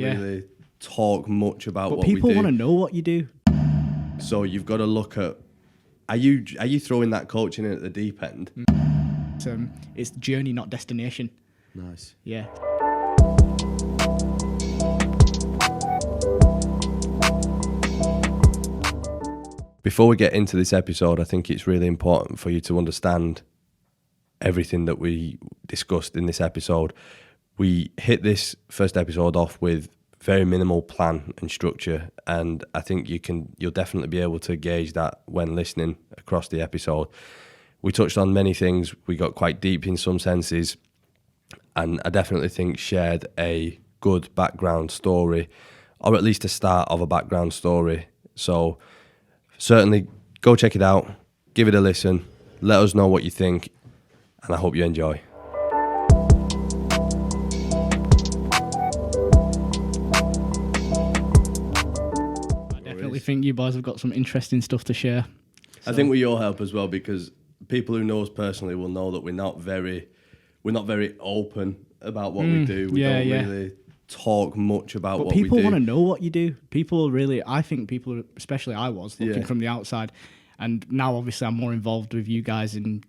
really talk much about what we do. But people want to know what you do. So you've got to look at, are you throwing that coaching in at the deep end? It's journey, not destination. Nice. Yeah. Before we get into this episode, I think it's really important for you to understand everything that we discussed in this episode. We hit this first episode off with very minimal plan and structure, and I think you'll definitely be able to gauge that when listening across the episode. We touched on many things. We got quite deep in some senses, and I definitely think shared a good background story, or at least a start of a background story. So certainly go check it out, give it a listen, let us know what you think, and I hope you enjoy. I think you boys have got some interesting stuff to share. I think with your help as well, because people who know us personally will know that we're not very open about what we do. We don't really talk much about what we do. But people want to know what you do. I think people, especially I was, looking from the outside, and now obviously I'm more involved with you guys in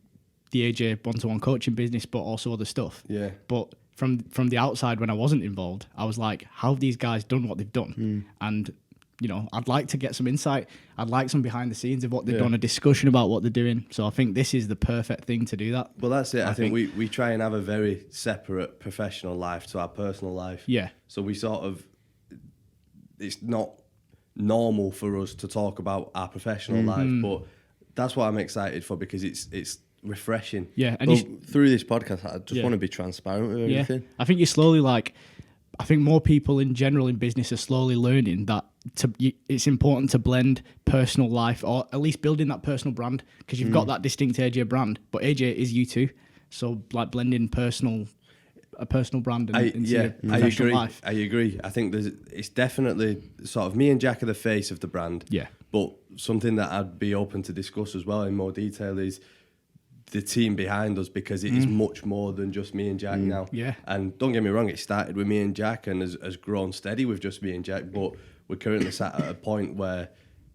the AJ one-to-one coaching business, but also other stuff. Yeah. But from the outside, when I wasn't involved, I was like, how have these guys done what they've done? And I'd like to get some insight. I'd like some behind the scenes of what they've done, a discussion about what they're doing. So I think this is the perfect thing to do that. Well, that's it. I think we try and have a very separate professional life to our personal life. Yeah. So we it's not normal for us to talk about our professional life, but that's what I'm excited for, because it's refreshing. Yeah. And through this podcast, I just want to be transparent with everything. I think you're slowly I think more people in general in business are slowly learning that it's important to blend personal life, or at least building that personal brand, because you've got that distinct AJ brand, but AJ is you too. So like blending a personal brand into your professional life. I agree. I think it's definitely sort of me and Jack are the face of the brand. Yeah. But something that I'd be open to discuss as well in more detail is the team behind us, because it is much more than just me and Jack now. Yeah. And don't get me wrong, it started with me and Jack and has grown steady with just me and Jack, but we're currently sat at a point where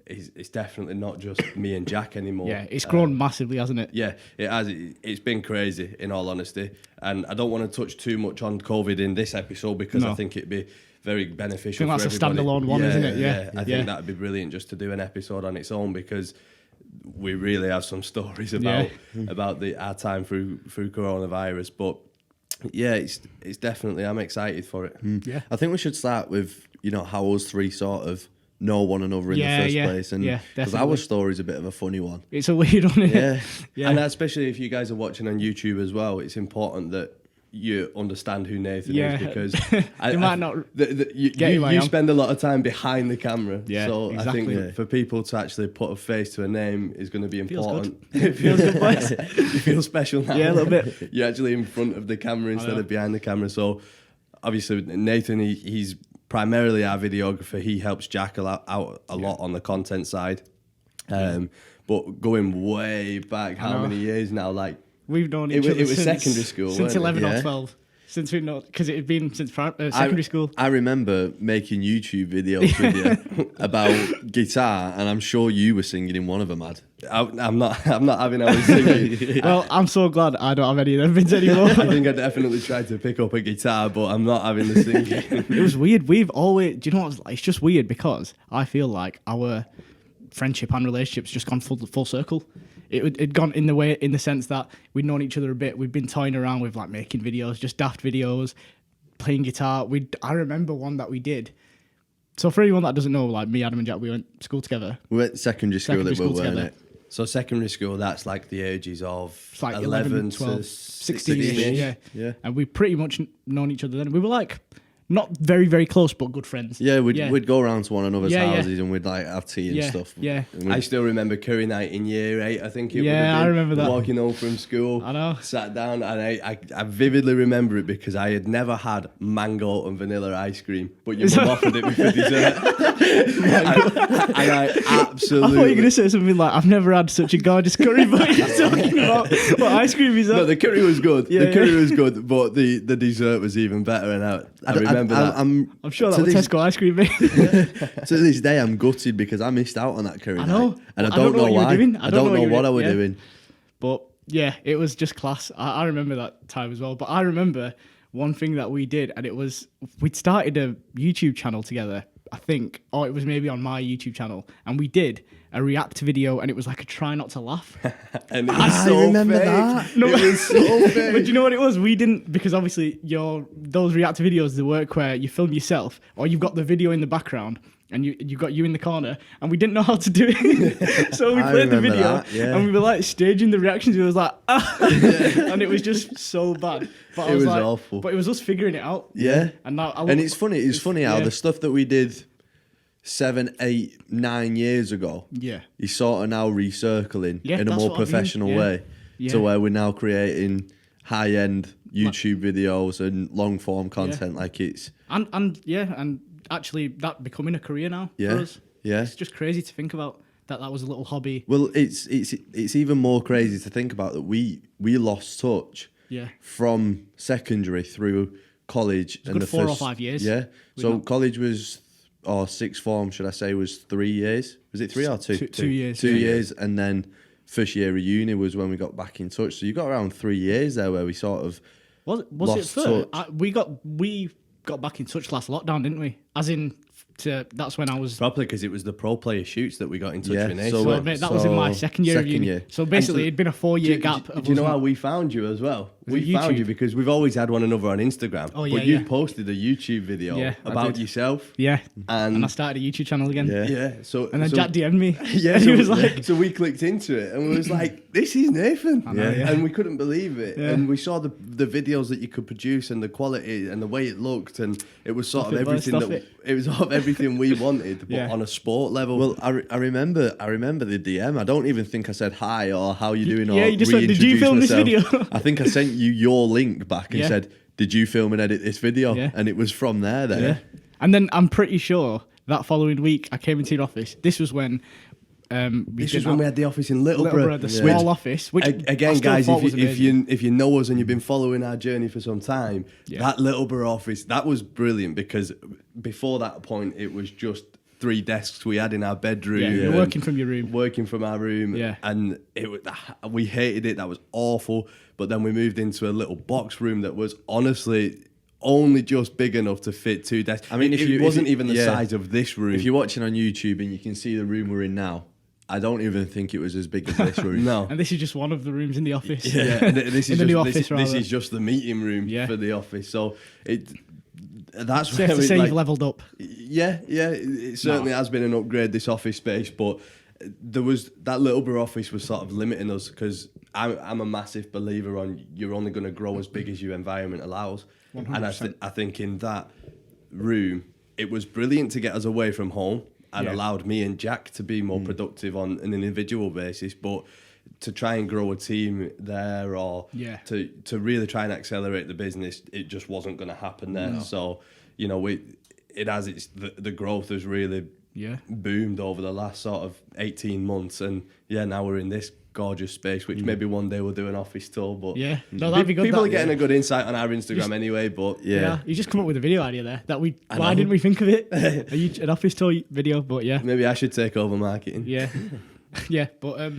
it's definitely not just me and Jack anymore. Yeah, it's grown massively, hasn't it? Yeah, it has. It's been crazy, in all honesty. And I don't want to touch too much on COVID in this episode, because I think it'd be very beneficial for everybody. I think that's a standalone one, isn't it? Yeah. I think that'd be brilliant just to do an episode on its own, because we really have some stories about our time through coronavirus. But yeah, it's definitely, I'm excited for it. Yeah, I think we should start with how us three sort of know one another in the first place, and because our story's a bit of a funny one. It's a weird one. Yeah, and especially if you guys are watching on YouTube as well, it's important that you understand who Nathan is, because you might not you spend a lot of time behind the camera. Yeah, so exactly. I think for people to actually put a face to a name is going to be important. It feels good, boys. You feel special now. Yeah, a little bit. You're actually in front of the camera instead of behind the camera. So obviously Nathan, he's primarily our videographer. He helps Jack out a lot on the content side. But going way back, how many years now? Like, we've known each other. It was secondary school, since 11 or 12. Since we know, because it had been since secondary school. I remember making YouTube videos with you about guitar, and I'm sure you were singing in one of them, Ad. I'm not having any singing. Well, I'm so glad I don't have any of them bits anymore. I think I definitely tried to pick up a guitar, but I'm not having the singing. It was weird. We've always, do you know what? It's just weird, because I feel like our friendship and relationships just gone full circle. It'd gone in the sense that we'd known each other a bit. We'd been toying around with like making videos, just daft videos, playing guitar. I remember one that we did. So for anyone that doesn't know, like me, Adam and Jack, we went to school together. We went secondary school weren't it? So secondary school, that's like the ages of like 11 12, to 16. Yeah. And we pretty much known each other then. We were like not very, very close, but good friends. Yeah, we'd go around to one another's houses and we'd like have tea and stuff. Yeah. I still remember curry night in year 8, I think it would have been. I remember that. Walking home from school. I know. Sat down, and I vividly remember it, because I had never had mango and vanilla ice cream, but your mum offered it me for dessert. and I absolutely... I thought you were going to say something like, I've never had such a gorgeous curry, but you're talking about what ice cream is that? No, the curry was good. Yeah, the curry was good, but the dessert was even better, and I remember that. I'm sure that was Tesco ice cream, mate. To this day, I'm gutted because I missed out on that curry I know. night. And I don't know why. I don't know what I was doing. But yeah, it was just class. I remember that time as well. But I remember one thing that we did, and it was we'd started a YouTube channel together, I think, or it was maybe on my YouTube channel, and we did a react video, and it was like a try not to laugh. And it was so remember fake. that. No, It was so fake. but do you know what it was? We didn't, because obviously those react videos, the work where you film yourself, or you've got the video in the background, and you got you in the corner, and we didn't know how to do it. So we played the video, and we were like staging the reactions. It was like, and it was just so bad. But It was like, awful. But it was us figuring it out. Yeah. And now It's funny how the stuff that we did 7, 8, 9 years ago, is sort of now recircling in a more professional way to where we're now creating high-end YouTube videos and long-form content. Like it's and actually that becoming a career now for us. Yeah, it's just crazy to think about that was a little hobby. Well, it's even more crazy to think about that we lost touch from secondary through college and the 4 or 5 years. Yeah, so college was, or sixth form, should I say, was 3 years. Was it 3 or 2? 2 years. 2 years, and then first year of uni was when we got back in touch. So you got around 3 years there where we sort of was lost it third? touch. We got back in touch last lockdown, didn't we? As in, that's when I was probably because it was the pro player shoots that we got in touch with. Mate, that was in my second year of uni. So basically, it'd been a 4-year gap. Do you know how we found you as well? We found you because we've always had one another on Instagram. Oh, yeah, but you posted a YouTube video about yourself. Yeah. And I started a YouTube channel again. Yeah. And then Jack DM'd me. Yeah. He was like, so we clicked into it and we was like, this is Nathan. And we couldn't believe it. Yeah. And we saw the videos that you could produce and the quality and the way it looked, and it was sort of everything it was sort of everything we wanted, but on a sport level. Well, I remember the DM. I don't even think I said hi or how you doing. Yeah, or you just said, did you film myself. this video? I think I sent you your link back and said, did you film and edit this video? Yeah. And it was from there then. Yeah. And then I'm pretty sure that following week I came into the office. This was when we had the office in Littleborough, the small office. Which again, guys, if you know us and you've been following our journey for some time, that Littleborough office, that was brilliant, because before that point it was just 3 desks we had in our bedroom. Yeah, you're working from your room. Working from our room. Yeah. And we hated it. That was awful. But then we moved into a little box room that was honestly only just big enough to fit 2 desks. I mean, it wasn't even the size of this room. If you're watching on YouTube and you can see the room we're in now, I don't even think it was as big as this room. No. And this is just one of the rooms in the office. Yeah. This is the new office, this is just the meeting room for the office. So that's safe to say you've leveled up. Yeah, it certainly has been an upgrade, this office space, but there was that Littleborough office was sort of limiting us, because I'm a massive believer on you're only going to grow as big as your environment allows. 100%. And I think in that room it was brilliant to get us away from home and allowed me and Jack to be more productive on an individual basis, but to try and grow a team there, or to really try and accelerate the business, it just wasn't going to happen there. No. So, you know, the growth has really boomed over the last sort of 18 months, and now we're in this gorgeous space, which maybe one day we'll do an office tour. But no, that'd be good. People are getting a good insight on our Instagram anyway. But you just come up with a video idea there that why didn't we think of it? An office tour video, but maybe I should take over marketing. But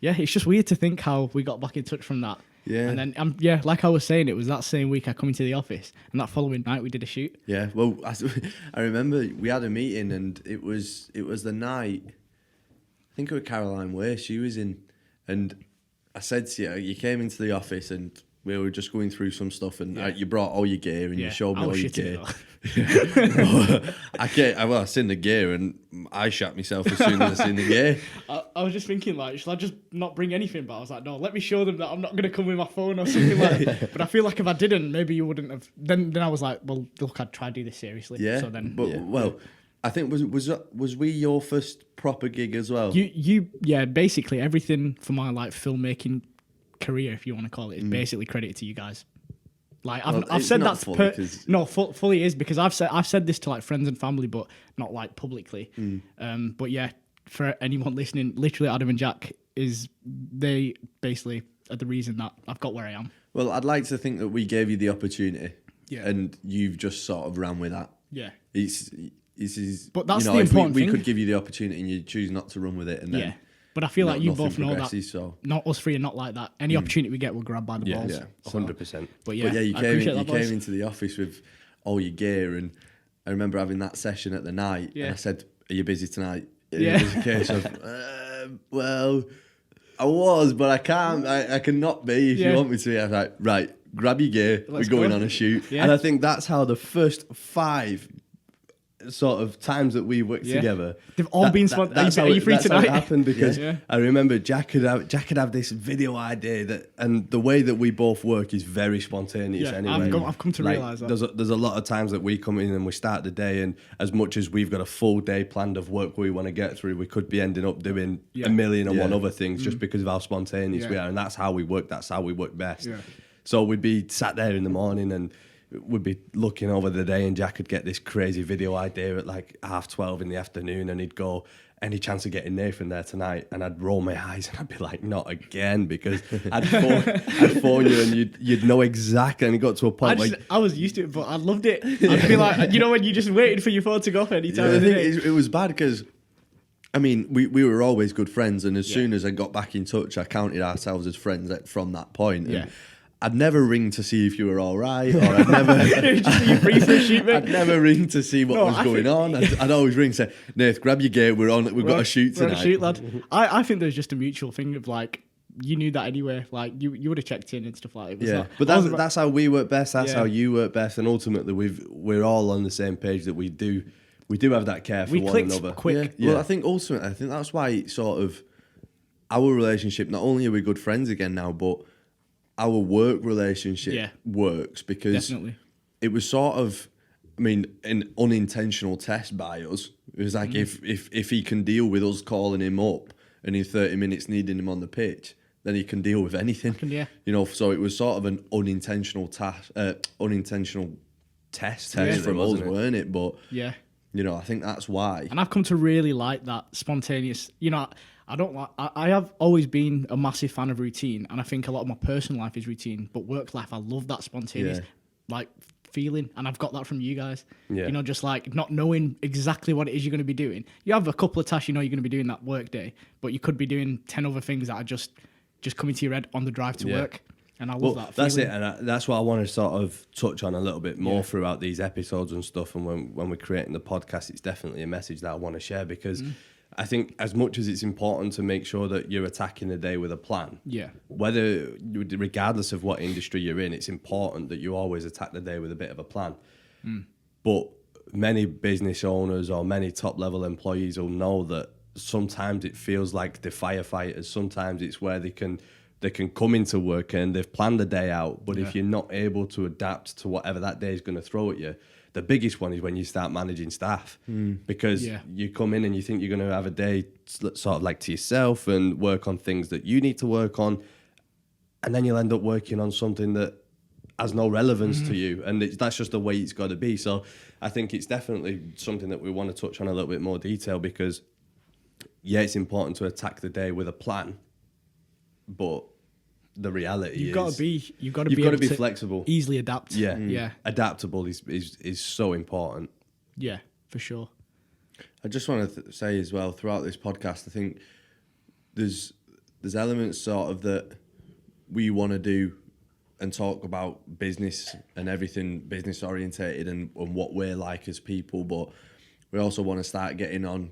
it's just weird to think how we got back in touch from that. Yeah. And then like I was saying, it was that same week I come into the office, and that following night we did a shoot. Yeah. Well, I remember we had a meeting, and it was the night, I think it was Caroline Way, she was in, and I said to you came into the office and we were just going through some stuff, and you brought all your gear and you showed me all your gear. I seen the gear and I shat myself as soon as I seen the gear. I was just thinking, like, should I just not bring anything? But I was like, no, let me show them that I'm not going to come with my phone or something like that. But I feel like if I didn't, maybe you wouldn't have. Then I was like, well, look, I'd try to do this seriously. Yeah. So then, well, I think was we your first proper gig as well? Basically everything for my like filmmaking career, if you want to call it, is basically credited to you guys. Like I've said that fully is, because I've said this to like friends and family, but not like publicly. But yeah, for anyone listening, literally Adam and Jack they basically are the reason that I've got where I am. Well, I'd like to think that we gave you the opportunity. Yeah. and you've just sort of ran with that. Yeah. But that's you the know, if important we thing. could give you the opportunity and you choose not to run with it, and then Yeah. But I feel like you nothing both know that progresses, so. not us three are not like that. Any opportunity we get, we'll grab by the balls. Yeah. 100%. But yeah, But yeah, you I came appreciate that, boys. into the office with all your gear, and I remember having that session at the night, Yeah. and I said, "Are you busy tonight?" Yeah. It was a case of, well, I was, but I can't. I cannot be if Yeah. you want me to. I was like, right, grab your gear. Let's we're going go. on a shoot. Yeah. And I think that's how the first 5 sort of times that we worked Yeah. together, They've all been that's are you free that's how tonight? it happened, because Yeah. I remember Jack could have this video idea that, and the way that we both work is very spontaneous. Yeah, Anyway, I've come to realise that. there's a lot of times that we come in and we start the day, and as much as we've got a full day planned of work we want to get through, we could be ending up doing Yeah. a million and one Yeah. other things just because of how spontaneous we Yeah. are, and that's how we work. That's how we work best. Yeah. So we'd be sat there in the morning and we'd be looking over the day, and Jack would get this crazy video idea at like 12:30 in the afternoon, and he'd go, "Any chance of getting Nathan there tonight?" And I'd roll my eyes and I'd be like, "Not again," because I'd phone you and you'd know exactly, and it got to a point where I was used to it, but I loved it. I'd be like, you know, when you just waited for your phone to go off any time I of the think day. it was bad because, I mean, we were always good friends, and as soon as I got back in touch, I counted ourselves as friends from that point. And Yeah. I'd never ring to see if you were all right, or I'd never. Just you free for a shoot, mate. I'd never ring to see what No, was I going on. I'd always ring and say, "Nath, grab your gear. We've got a shoot We're on tonight." a shoot, lad. I think there's just a mutual thing of like, you knew that anyway. Like you would have checked in and stuff like that. It was Yeah, like, but that's how we work best. That's Yeah. how how you work best, and ultimately we're all on the same page that we do have that care for we one clicked another. quick. Yeah. Well, I think that's why it's sort of our relationship. Not only are we good friends again now, but our work relationship works because Definitely. it was sort of, I mean, an unintentional test by us. It was like if he can deal with us calling him up and in 30 minutes needing him on the pitch, then he can deal with anything. Yeah. You know, so it was sort of an unintentional test from us, wasn't it? weren't it? But Yeah. you know, I think that's why. And I've come to really like that spontaneous. You know, I don't like. I have always been a massive fan of routine, and I think a lot of my personal life is routine. But work life, I love that spontaneous, Yeah. like feeling, and I've got that from you guys. Yeah. You know, just like not knowing exactly what it is you're going to be doing. You have a couple of tasks you know you're going to be doing that work day, but you could be doing 10 other things that are just coming to your head on the drive to Yeah. work. And I love Well, that. that's it, feeling. and that's what I want to sort of touch on a little bit more Yeah. throughout these episodes and stuff. And when we're creating the podcast, it's definitely a message that I want to share, because I think as much as it's important to make sure that you're attacking the day with a plan, Yeah. regardless of what industry you're in, it's important that you always attack the day with a bit of a plan. But many business owners or many top level employees will know that sometimes it feels like the firefighters. Sometimes it's where they can come into work and they've planned the day out, but if you're not able to adapt to whatever that day is going to throw at you, the biggest one is when you start managing staff, because you come in and you think you're going to have a day sort of like to yourself and work on things that you need to work on, and then you'll end up working on something that has no relevance to you, and that's just the way it's got to be. So I think it's definitely something that we want to touch on a little bit more detail, because it's important to attack the day with a plan, but the reality You've got to be able to be flexible, easily adapt. Yeah. Adaptable is so important. Yeah, for sure. I just want to say as well, throughout this podcast, I think there's elements sort of that we want to do and talk about business and everything business orientated and what we're like as people, but we also want to start getting on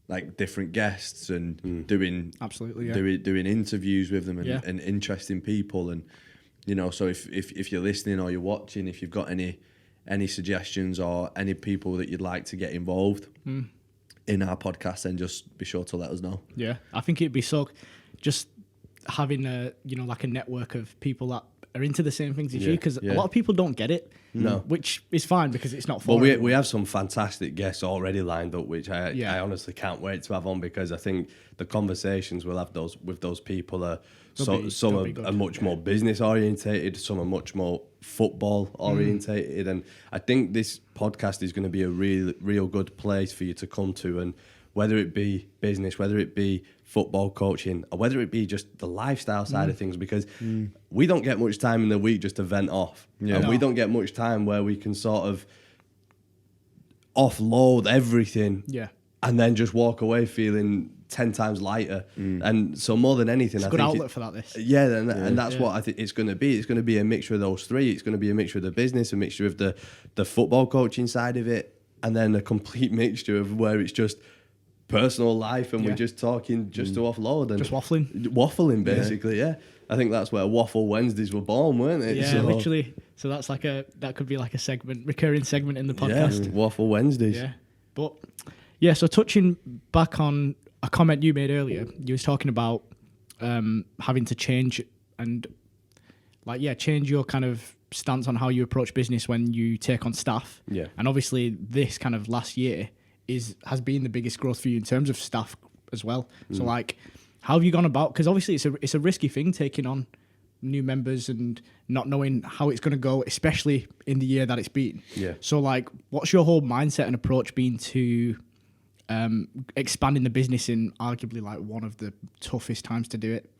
like different guests and doing Absolutely, yeah. doing interviews with them and, Yeah. and interesting people. And you know, so if you're listening or you're watching, if you've got any suggestions or any people that you'd like to get involved in our podcast, then just be sure to let us know. Yeah, I think it'd be so just having a like a network of people that are into the same things as you, because a lot of people don't get it. No. Which is fine because it's not for Well, everyone. we have some fantastic guests already lined up, which I honestly can't wait to have on, because I think the conversations we'll have with those people are some be good. are much more business orientated, some are much more football orientated, and I think this podcast is going to be a real good place for you to come to. And whether it be business, whether it be football coaching, or whether it be just the lifestyle side of things, because we don't get much time in the week just to vent off. Yeah. And we don't get much time where we can sort of offload everything Yeah. and then just walk away feeling 10 times lighter. And so more than anything, It's a I good think outlet for that, this. yeah, and that's what I think it's going to be. It's going to be a mixture of those three. It's going to be a mixture of the business, a mixture of the football coaching side of it, and then a complete mixture of where it's just personal life and we're just talking just to offload and Just waffling. waffling basically. Yeah, I think that's where Waffle Wednesdays were born, weren't it? Yeah, literally. So that's like that could be like a segment, recurring segment in the podcast. Yeah, Waffle Wednesdays. Yeah. But yeah, so touching back on a comment you made earlier, you was talking about having to change and change your kind of stance on how you approach business when you take on staff. Yeah. And obviously this kind of last year has been the biggest growth for you in terms of staff as well. So like, how have you gone about? Because obviously it's a risky thing taking on new members and not knowing how it's going to go, especially in the year that it's been. Yeah. So like, what's your whole mindset and approach been to expanding the business in arguably like one of the toughest times to do it?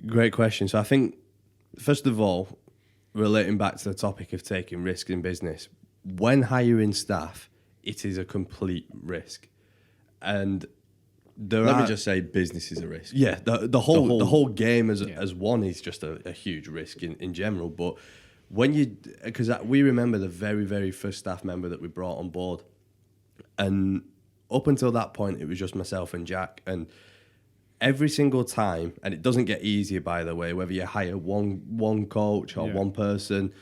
Great question. So I think, first of all, relating back to the topic of taking risks in business, when hiring staff, it is a complete risk. And Let me just say, business is a risk. yeah, the whole game as one is just a huge risk in general. But when because we remember the very, very first staff member that we brought on board, and up until that point, it was just myself and Jack. And every single time, and it doesn't get easier, by the way, whether you hire one coach or one person,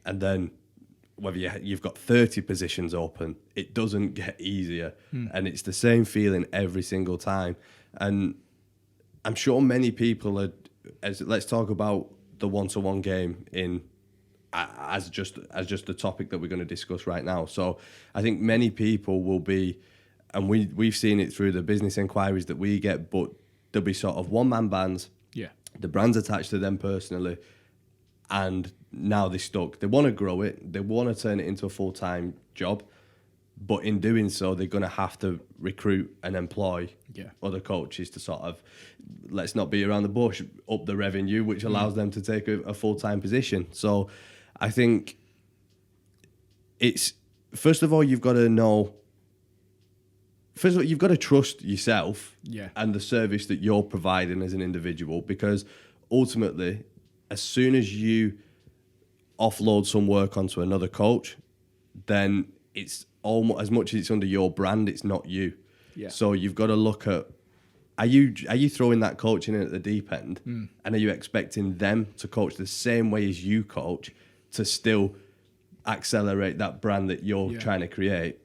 and then whether you've got 30 positions open, it doesn't get easier. And it's the same feeling every single time. And I'm sure many people let's talk about the one-to-one game as just the topic that we're going to discuss right now. So I think many people will be, and we've seen it through the business inquiries that we get, but there'll be sort of one-man bands. Yeah. The brand's attached to them personally, and now they're stuck. They want to grow it. They want to turn it into a full-time job. But in doing so, they're going to have to recruit and employ other coaches to sort of, let's not beat around the bush, up the revenue, which allows them to take a full-time position. So I think it's, first of all, you've got to trust yourself and the service that you're providing as an individual, because ultimately, as soon as you offload some work onto another coach, then it's almost, as much as it's under your brand, it's not you. Yeah. So you've got to look at, are you throwing that coach in at the deep end, and are you expecting them to coach the same way as you coach to still accelerate that brand that you're trying to create?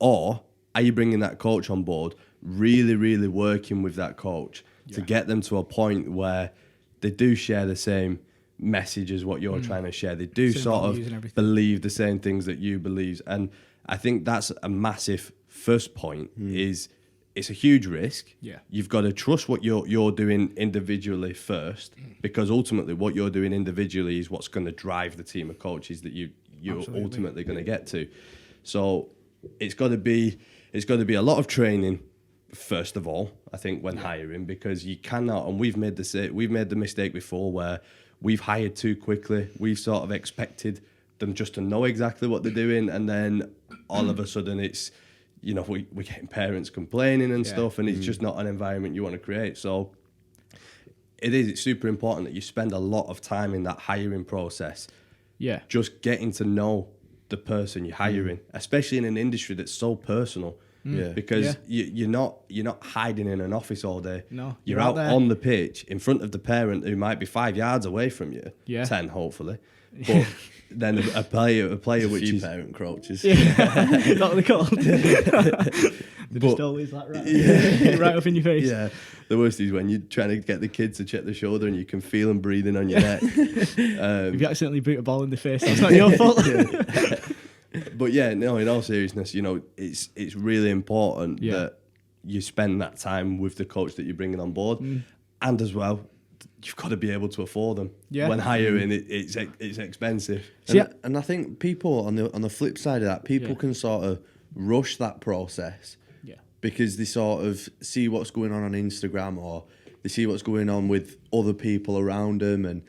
Or are you bringing that coach on board, really, really working with that coach to get them to a point where they do share the same message as what you're trying to share? They do Same sort values and of everything. believe the same things that you believe. And I think that's a massive first point, is it's a huge risk. Yeah. You've got to trust what you're doing individually first, because ultimately what you're doing individually is what's going to drive the team of coaches that you're Absolutely. ultimately going to get to. So it's got to be a lot of training, first of all, I think, when hiring, because you cannot, and we've made the mistake before where we've hired too quickly. We've sort of expected them just to know exactly what they're doing, and then all of a sudden it's, we're getting parents complaining and stuff, and it's just not an environment you want to create. So it's super important that you spend a lot of time in that hiring process, just getting to know the person you're hiring, especially in an industry that's so personal. Because you're not hiding in an office all day. No, you're you're out out there. on the pitch in front of the parent who might be 5 yards away from you, 10 hopefully, but then a player which Few is parent crouches. Not what they're called. They're just always like right up in your face. Yeah, the worst is when you're trying to get the kids to check the shoulder and you can feel them breathing on your neck. If you accidentally boot a ball in the face, that's not your fault. But in all seriousness, it's really important that you spend that time with the coach that you're bringing on board, and as well, you've got to be able to afford them. When hiring, it's expensive. And I think people on the flip side of that, people can sort of rush that process Yeah. because they sort of see what's going on Instagram, or they see what's going on with other people around them, and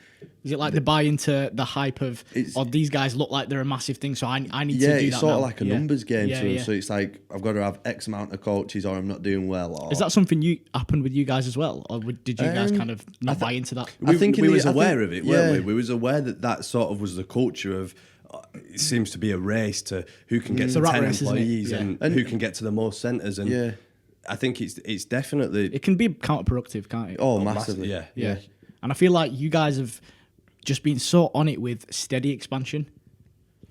Is it like they buy into the hype of, these guys look like they're a massive thing, so I need to do that it's sort now. of like a numbers game Yeah, to them. yeah. So it's like, I've got to have X amount of coaches or I'm not doing well. Or, Is that something happened with you guys as well, or did you guys kind of not buy into that? I think we was I aware think- of it, weren't yeah. we? We was aware that sort of was the culture of. It seems to be a race to who can get It's to a rat 10 race, isn't it? employees Yeah. and who can get to the most centres. And Yeah. I think it's definitely It can be counterproductive, can't it? Oh, massively. massively. yeah. And I feel like you guys have just been so on it with steady expansion.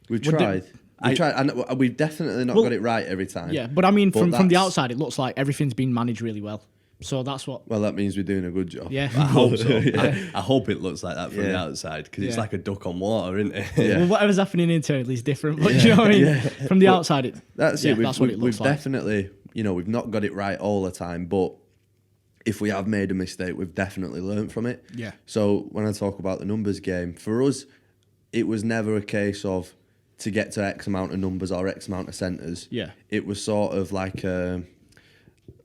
We've Would tried. We've tried, and we've definitely not got it right every time. Yeah, but I mean, from the that's- outside, it looks like everything's been managed really well. So that's what. Well, that means we're doing a good job. Yeah. I hope so. I hope it looks like that from the Yeah. outside, because it's Yeah. like a duck on water, isn't it? Yeah. Well, whatever's happening internally is different. But you know what I mean? From the outside, That's yeah, it. that's what it looks we've like. definitely, we've not got it right all the time, but if we have made a mistake, we've definitely learned from it. Yeah. So when I talk about the numbers game, for us, it was never a case of to get to X amount of numbers or X amount of centres. Yeah. It was sort of like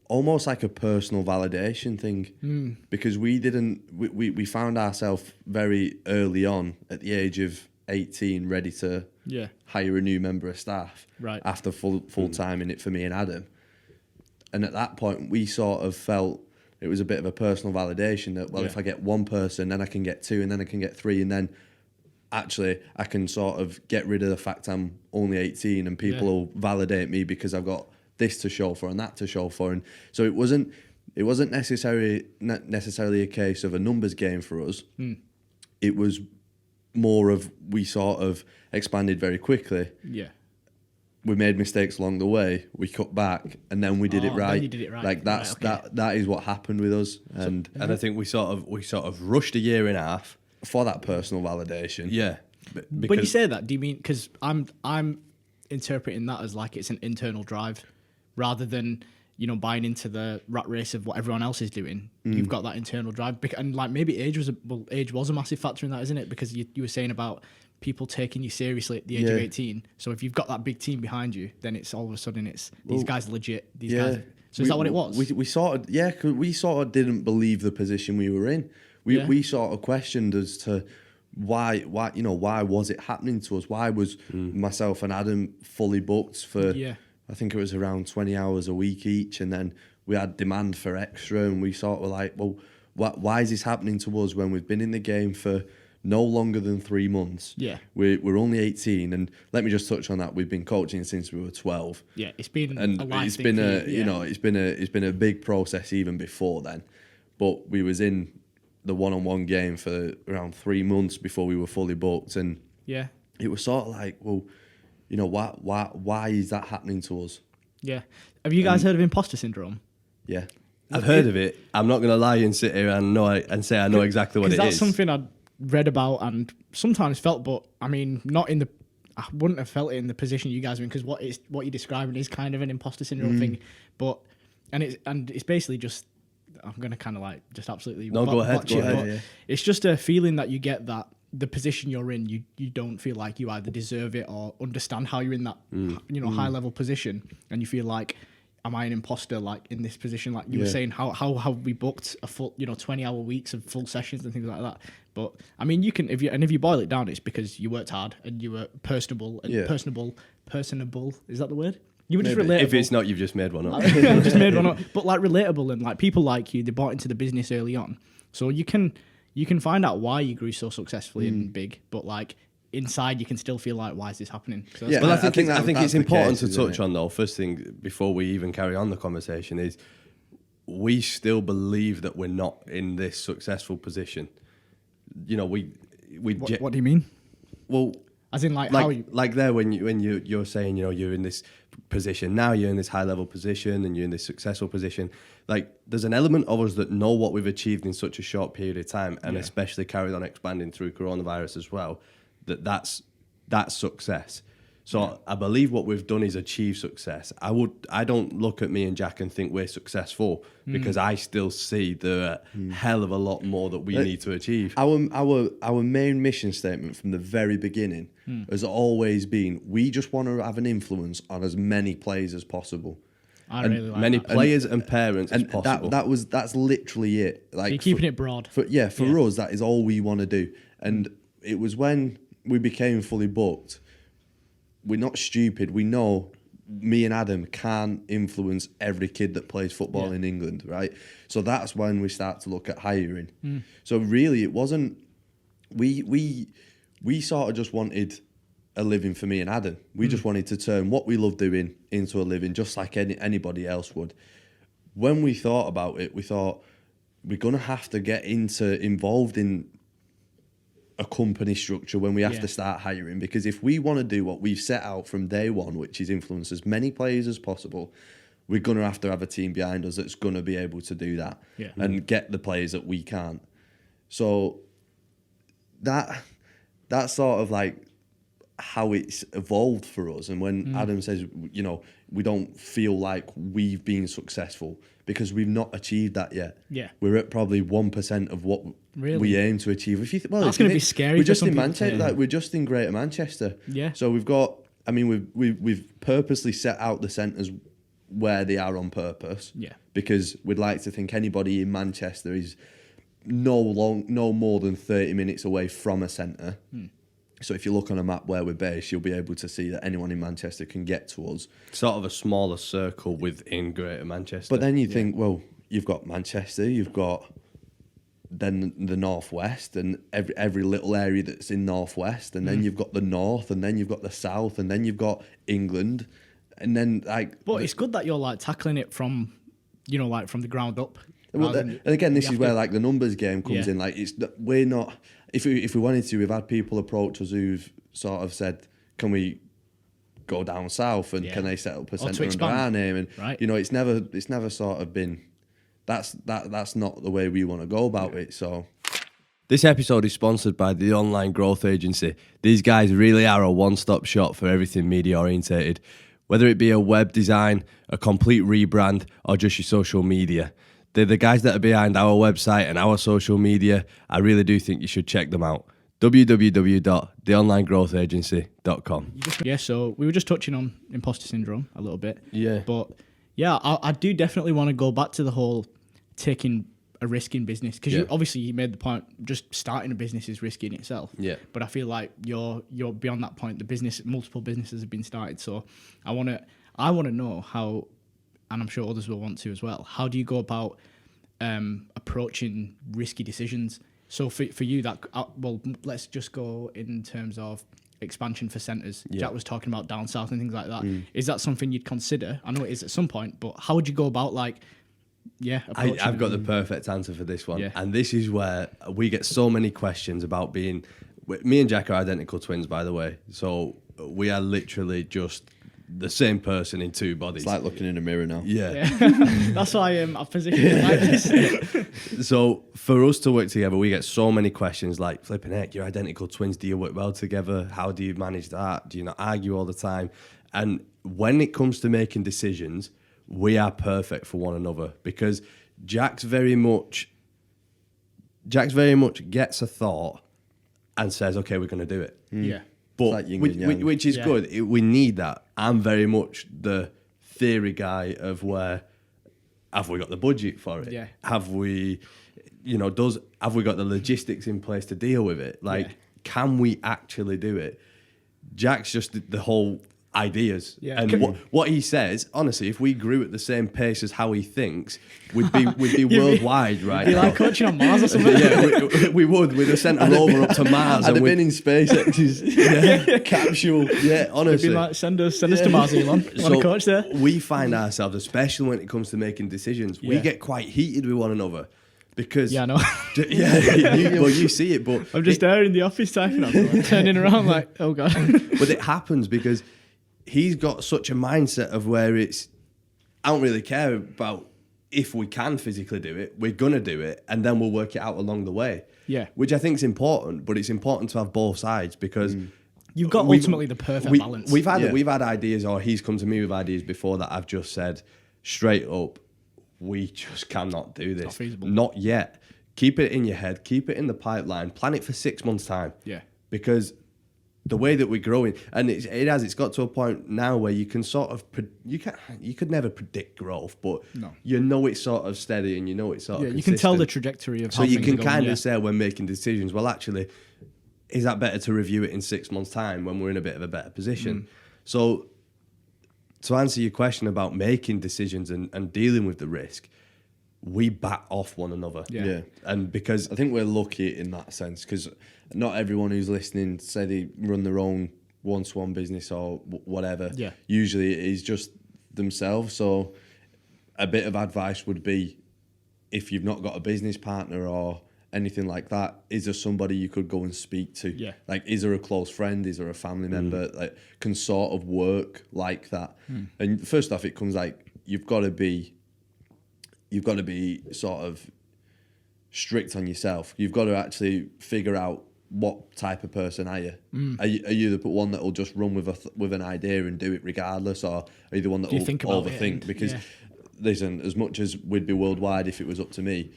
almost like a personal validation thing, because we found ourselves very early on at the age of 18 ready to Yeah. hire a new member of staff Right. after full time in it for me and Adam. And at that point, we sort of felt it was a bit of a personal validation that, well, Yeah. if I get one person, then I can get two, and then I can get three, and then actually I can sort of get rid of the fact I'm only 18 and people Yeah. will validate me because I've got this to show for and that to show for. And so it wasn't necessarily a case of a numbers game for us. It was more of, we sort of expanded very quickly. Yeah. We made mistakes along the way. We cut back, and then we did it then right. you did it right. Like that's Right, okay. that is what happened with us, and And I think we sort of rushed a year and a half. for that personal validation. Yeah. When you say that, do you mean, because I'm interpreting that as like it's an internal drive rather than buying into the rat race of what everyone else is doing. You've got that internal drive, and like maybe age was a massive factor in that, isn't it? Because you were saying about people taking you seriously at the age of 18. So if you've got that big team behind you, then it's all of a sudden these guys are legit. These guys. So is that what it was? We sort of 'cause we sort of didn't believe the position we were in. We sort of questioned as to why was it happening to us? Why was myself and Adam fully booked for? Yeah. I think it was around 20 hours a week each, and then we had demand for extra, and we sort of were like, well, why is this happening to us when we've been in the game for no longer than 3 months? Yeah. We're only 18, and let me just touch on that. We've been coaching since we were 12. Yeah, it's been And a life it's thing been for you. it's been a big process even before then. But we was in the one-on-one game for around 3 months before we were fully booked, and Yeah. it was sort of like, well, why is that happening to us? Yeah. Have you guys heard of imposter syndrome? Yeah. I've heard of it. I'm not going to lie and sit here and say I know exactly what it is. Because that's something I'd read about and sometimes felt, but I mean, I wouldn't have felt it in the position you guys are in, because what you're describing is kind of an imposter syndrome thing. But it's basically just, I'm gonna kind of like just absolutely Go ahead. but yeah. it's just a feeling that you get that the position you're in, you don't feel like you either deserve it or understand how you're in that high level position, and you feel like, am I an imposter, like in this position? Like you were saying, how have we booked a full 20-hour weeks of full sessions and things like that? But I mean, you can if you boil it down, it's because you worked hard and you were personable and personable. Is that the word? You were just Maybe. relatable. If it's not, you've just made one up. I just made one up. But like relatable, and like people like you, they bought into the business early on. So you can find out why you grew so successfully and big, but like inside you can still feel like, why is this happening? So that's Yeah. Well, I I think, think I think that's it's the important case, to touch isn't it? on, though, first thing, before we even carry on the conversation, is we still believe that we're not in this successful position. We what do you mean? well, As in like how you... like there when you're saying you're in this position now, you're in this high level position and you're in this successful position. Like there's an element of us that know what we've achieved in such a short period of time, and especially carried on expanding through coronavirus as well. That's success. So I believe what we've done is achieve success. I don't look at me and Jack and think we're successful because I still see the hell of a lot more that we need to achieve. Our main mission statement from the very beginning has always been, we just want to have an influence on as many players as possible. I really like Many that. players and parents as possible. That's literally it. Like, So you're keeping it broad. For us, that is all we want to do. And it was when we became fully booked. We're not stupid. We know me and Adam can't influence every kid that plays football in England, right? So that's when we start to look at hiring. So really, it wasn't. We sort of just wanted a living for me and Adam. We just wanted to turn what we love doing into a living, just like anybody else would. When we thought about it, we thought we're gonna have to get involved in a company structure when we have to start hiring, because if we want to do what we've set out from day one, which is influence as many players as possible, we're going to have a team behind us that's going to be able to do that and get the players that we can't. So that's sort of like how it's evolved for us. And when Adam says, you know, we don't feel like we've been successful because we've not achieved that yet. Yeah. We're at probably 1% of what we aim to achieve. If you that's going to be scary. We're just in Manchester. We're just in Greater Manchester. Yeah. So we've got. I mean, we've purposely set out the centres where they are on purpose. Yeah. Because we'd like to think anybody in Manchester is no more than 30 minutes away from a centre. So if you look on a map where we're based, you'll be able to see that anyone in Manchester can get to us. Sort of a smaller circle within Greater Manchester. But then you think, well, you've got Manchester, you've got then the northwest, and every little area that's in northwest, and then you've got the north, and then you've got the south, and then you've got England, and then like. But it's good that you're like tackling it from, you know, like from the ground up. Well, and again, this is where like the numbers game comes in. Like we're not. If we wanted to, we've had people approach us who've sort of said, "Can we go down south and can they set up a centre under our name?" And you know, it's never sort of been. That's not the way we want to go about it. So. This episode is sponsored by the Online Growth Agency. These guys really are a one-stop shop for everything media-orientated, whether it be a web design, a complete rebrand, or just your social media. They're the guys that are behind our website and our social media. I really do think you should check them out. www.theonlinegrowthagency.com. Yeah, so we were just touching on imposter syndrome a little bit. Yeah. But yeah, I do definitely want to go back to the whole taking a risk in business, because you made the point, just starting a business is risky in itself. Yeah. But I feel like you're beyond that point. Multiple businesses have been started, so I want to know how, and I'm sure others will want to as well. How do you go about approaching risky decisions? So for you, let's just go in terms of expansion for centres. Yeah. Jack was talking about down south and things like that. Is that something you'd consider? I know it is at some point, but how would you go about I've got the perfect answer for this one. Yeah. And this is where we get so many questions about being... Me and Jack are identical twins, by the way. So we are literally just the same person in two bodies. It's like looking in a mirror now. Yeah. That's why I've positioned it like this. So for us to work together, we get so many questions like, flipping heck, you're identical twins. Do you work well together? How do you manage that? Do you not argue all the time? And when it comes to making decisions, we are perfect for one another, because Jack's very much gets a thought and says, okay, we're going to do it. Yeah. But like which is good. We need that. I'm very much the theory guy of where, have we got the budget for it? Yeah. Have we, have we got the logistics in place to deal with it? Like, can we actually do it? Jack's just the whole ideas. Yeah. And what he says, honestly, if we grew at the same pace as how he thinks, we'd be worldwide, right? Be like coaching on Mars or something. Yeah, we would. We'd have sent a rover up to Mars. I'd have been in SpaceX's capsule. Yeah, honestly. Be like, send us to Mars, Elon. Want to coach there? We find ourselves, especially when it comes to making decisions, we get quite heated with one another. Because I know. You see it, but I'm just there in the office typing up, turning around like, oh god. But it happens because he's got such a mindset of where it's, I don't really care about if we can physically do it, we're going to do it, and then we'll work it out along the way. Yeah. Which I think is important, but it's important to have both sides, because You've got ultimately the perfect balance. We've had ideas, or he's come to me with ideas before that I've just said straight up, we just cannot do this. Not feasible. Not yet. Keep it in your head. Keep it in the pipeline. Plan it for 6 months' time. Yeah. Because the way that we're growing, and it's got to a point now where you can sort of you could never predict growth, but No. you know it's sort of steady and you know it's sort of you can tell the consistent. trajectory of So how you things can are going, kind yeah. of say when making decisions, well, actually, is that better to review it in 6 months' time when we're in a bit of a better position? So to answer your question about making decisions and dealing with the risk, we bat off one another. Yeah. And because I think we're lucky in that sense because not everyone who's listening say they run their own one-to-one business or whatever. Yeah. Usually it is just themselves. So a bit of advice would be if you've not got a business partner or anything like that, is there somebody you could go and speak to? Yeah. Like, is there a close friend? Is there a family member like can sort of work like that? And first off, it comes like you've got to be sort of strict on yourself. You've got to actually figure out what type of person are you. Are you the one that will just run with an idea and do it regardless, or are you the one that will think about it overthink? and- Because yeah. listen, as much as we'd be worldwide if it was up to me,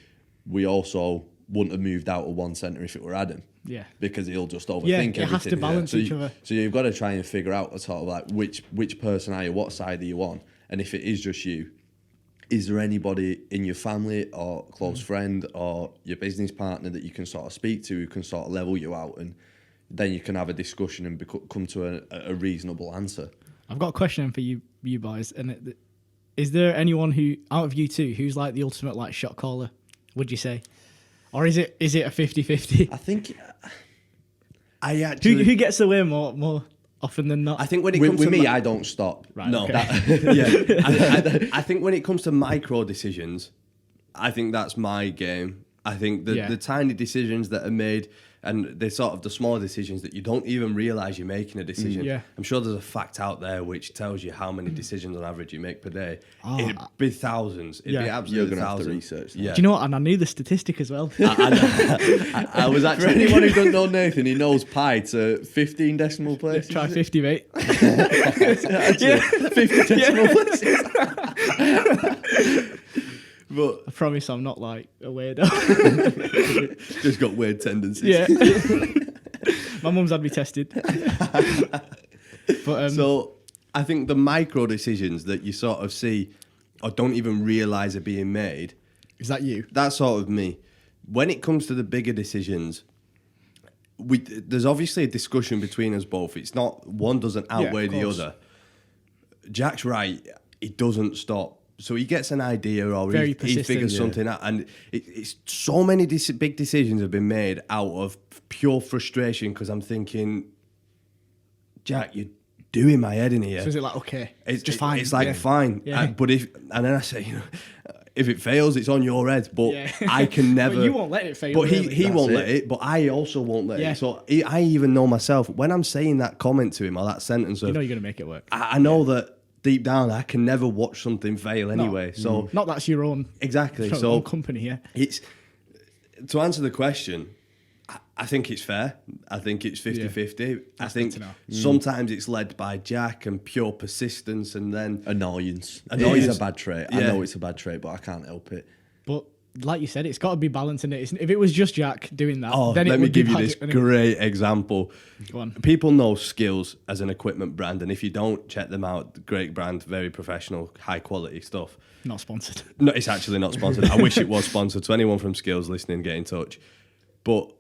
we also wouldn't have moved out of one centre if it were Adam. Yeah. Because he'll just overthink Yeah, everything. it has to balance so each you, other. So you've got to try and figure out sort of like which person are you, what side are you on, and if it is just you, is there anybody in your family or close friend or your business partner that you can sort of speak to who can sort of level you out, and then you can have a discussion and come to a reasonable answer. I've got a question for you boys. And is there anyone who, out of you two, who's like the ultimate like shot caller, would you say? Or is it a 50-50? I think I actually... Who gets away more often than not? I think when it with, comes with to me, I don't stop. Right, No, okay. I think when it comes to micro decisions, I think that's my game. I think the tiny decisions that are made, and they're sort of the small decisions that you don't even realise you're making a decision. Yeah. I'm sure there's a fact out there which tells you how many decisions on average you make per day. Oh, It'd be thousands. It'd be yeah. absolutely You're gonna have to thousands. research that. Yeah. Do you know what? And I knew the statistic as well. I was For actually... anyone who doesn't know Nathan, he knows pi to 15 decimal places. Try 50, mate. Actually, 50 decimal places. But I promise I'm not like a weirdo. just got weird tendencies. Yeah. My mum's had me tested. But So I think the micro decisions that you sort of see or don't even realise are being made, is that you? that's sort of me. When it comes to the bigger decisions, there's obviously a discussion between us both. It's not, one doesn't outweigh the course. other. Jack's right, he doesn't stop. So he gets an idea or Very he persistent, figures yeah. something out. And it's so many big decisions have been made out of pure frustration because I'm thinking, Jack, you're doing my head in here. So is it like, okay, It's just fine? It's like yeah. fine, Yeah. but and then I say, if it fails, it's on your head. But Yeah. I can never. But you won't let it fail. But really. he won't That's let it. But I also won't let Yeah. it. So I even know myself when I'm saying that comment to him or that sentence of, You know you're gonna make it work. I know that deep down I can never watch something fail anyway. So Not that's your own. exactly. Your So own company. Yeah. it's to answer the question. I think it's fair. I think it's 50-50. I That's think good to know. sometimes it's led by Jack and pure persistence, and then Annoyance. Annoyance. It is a bad trait. I Yeah. know it's a bad trait, but I can't help it. But like you said, it's got to be balanced in it. If it was just Jack doing that, oh, then it let me would be give you bad, this and it- great example. Go on. People know Skills as an equipment brand, and if you don't, check them out. Great brand, very professional, high quality stuff. Not sponsored. No, it's actually not sponsored. I wish it was sponsored. To anyone from Skills listening, get in touch. But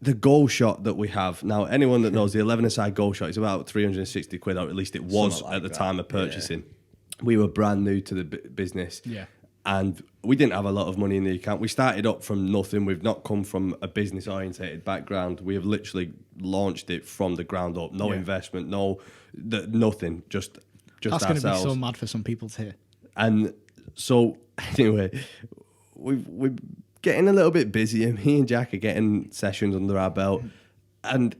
the goal shot that we have now, anyone that knows the 11-a-side goal shot is about 360 quid, or at least it was Something like at the that. time of purchasing. We were brand new to the business. Yeah. And we didn't have a lot of money in the account. We started up from nothing. We've not come from a business orientated background. We have literally launched it from the ground up. No Yeah. investment, nothing. Just That's going to be ourselves. so mad for some people to hear. And so, anyway, we're getting a little bit busier. Me and Jack are getting sessions under our belt. And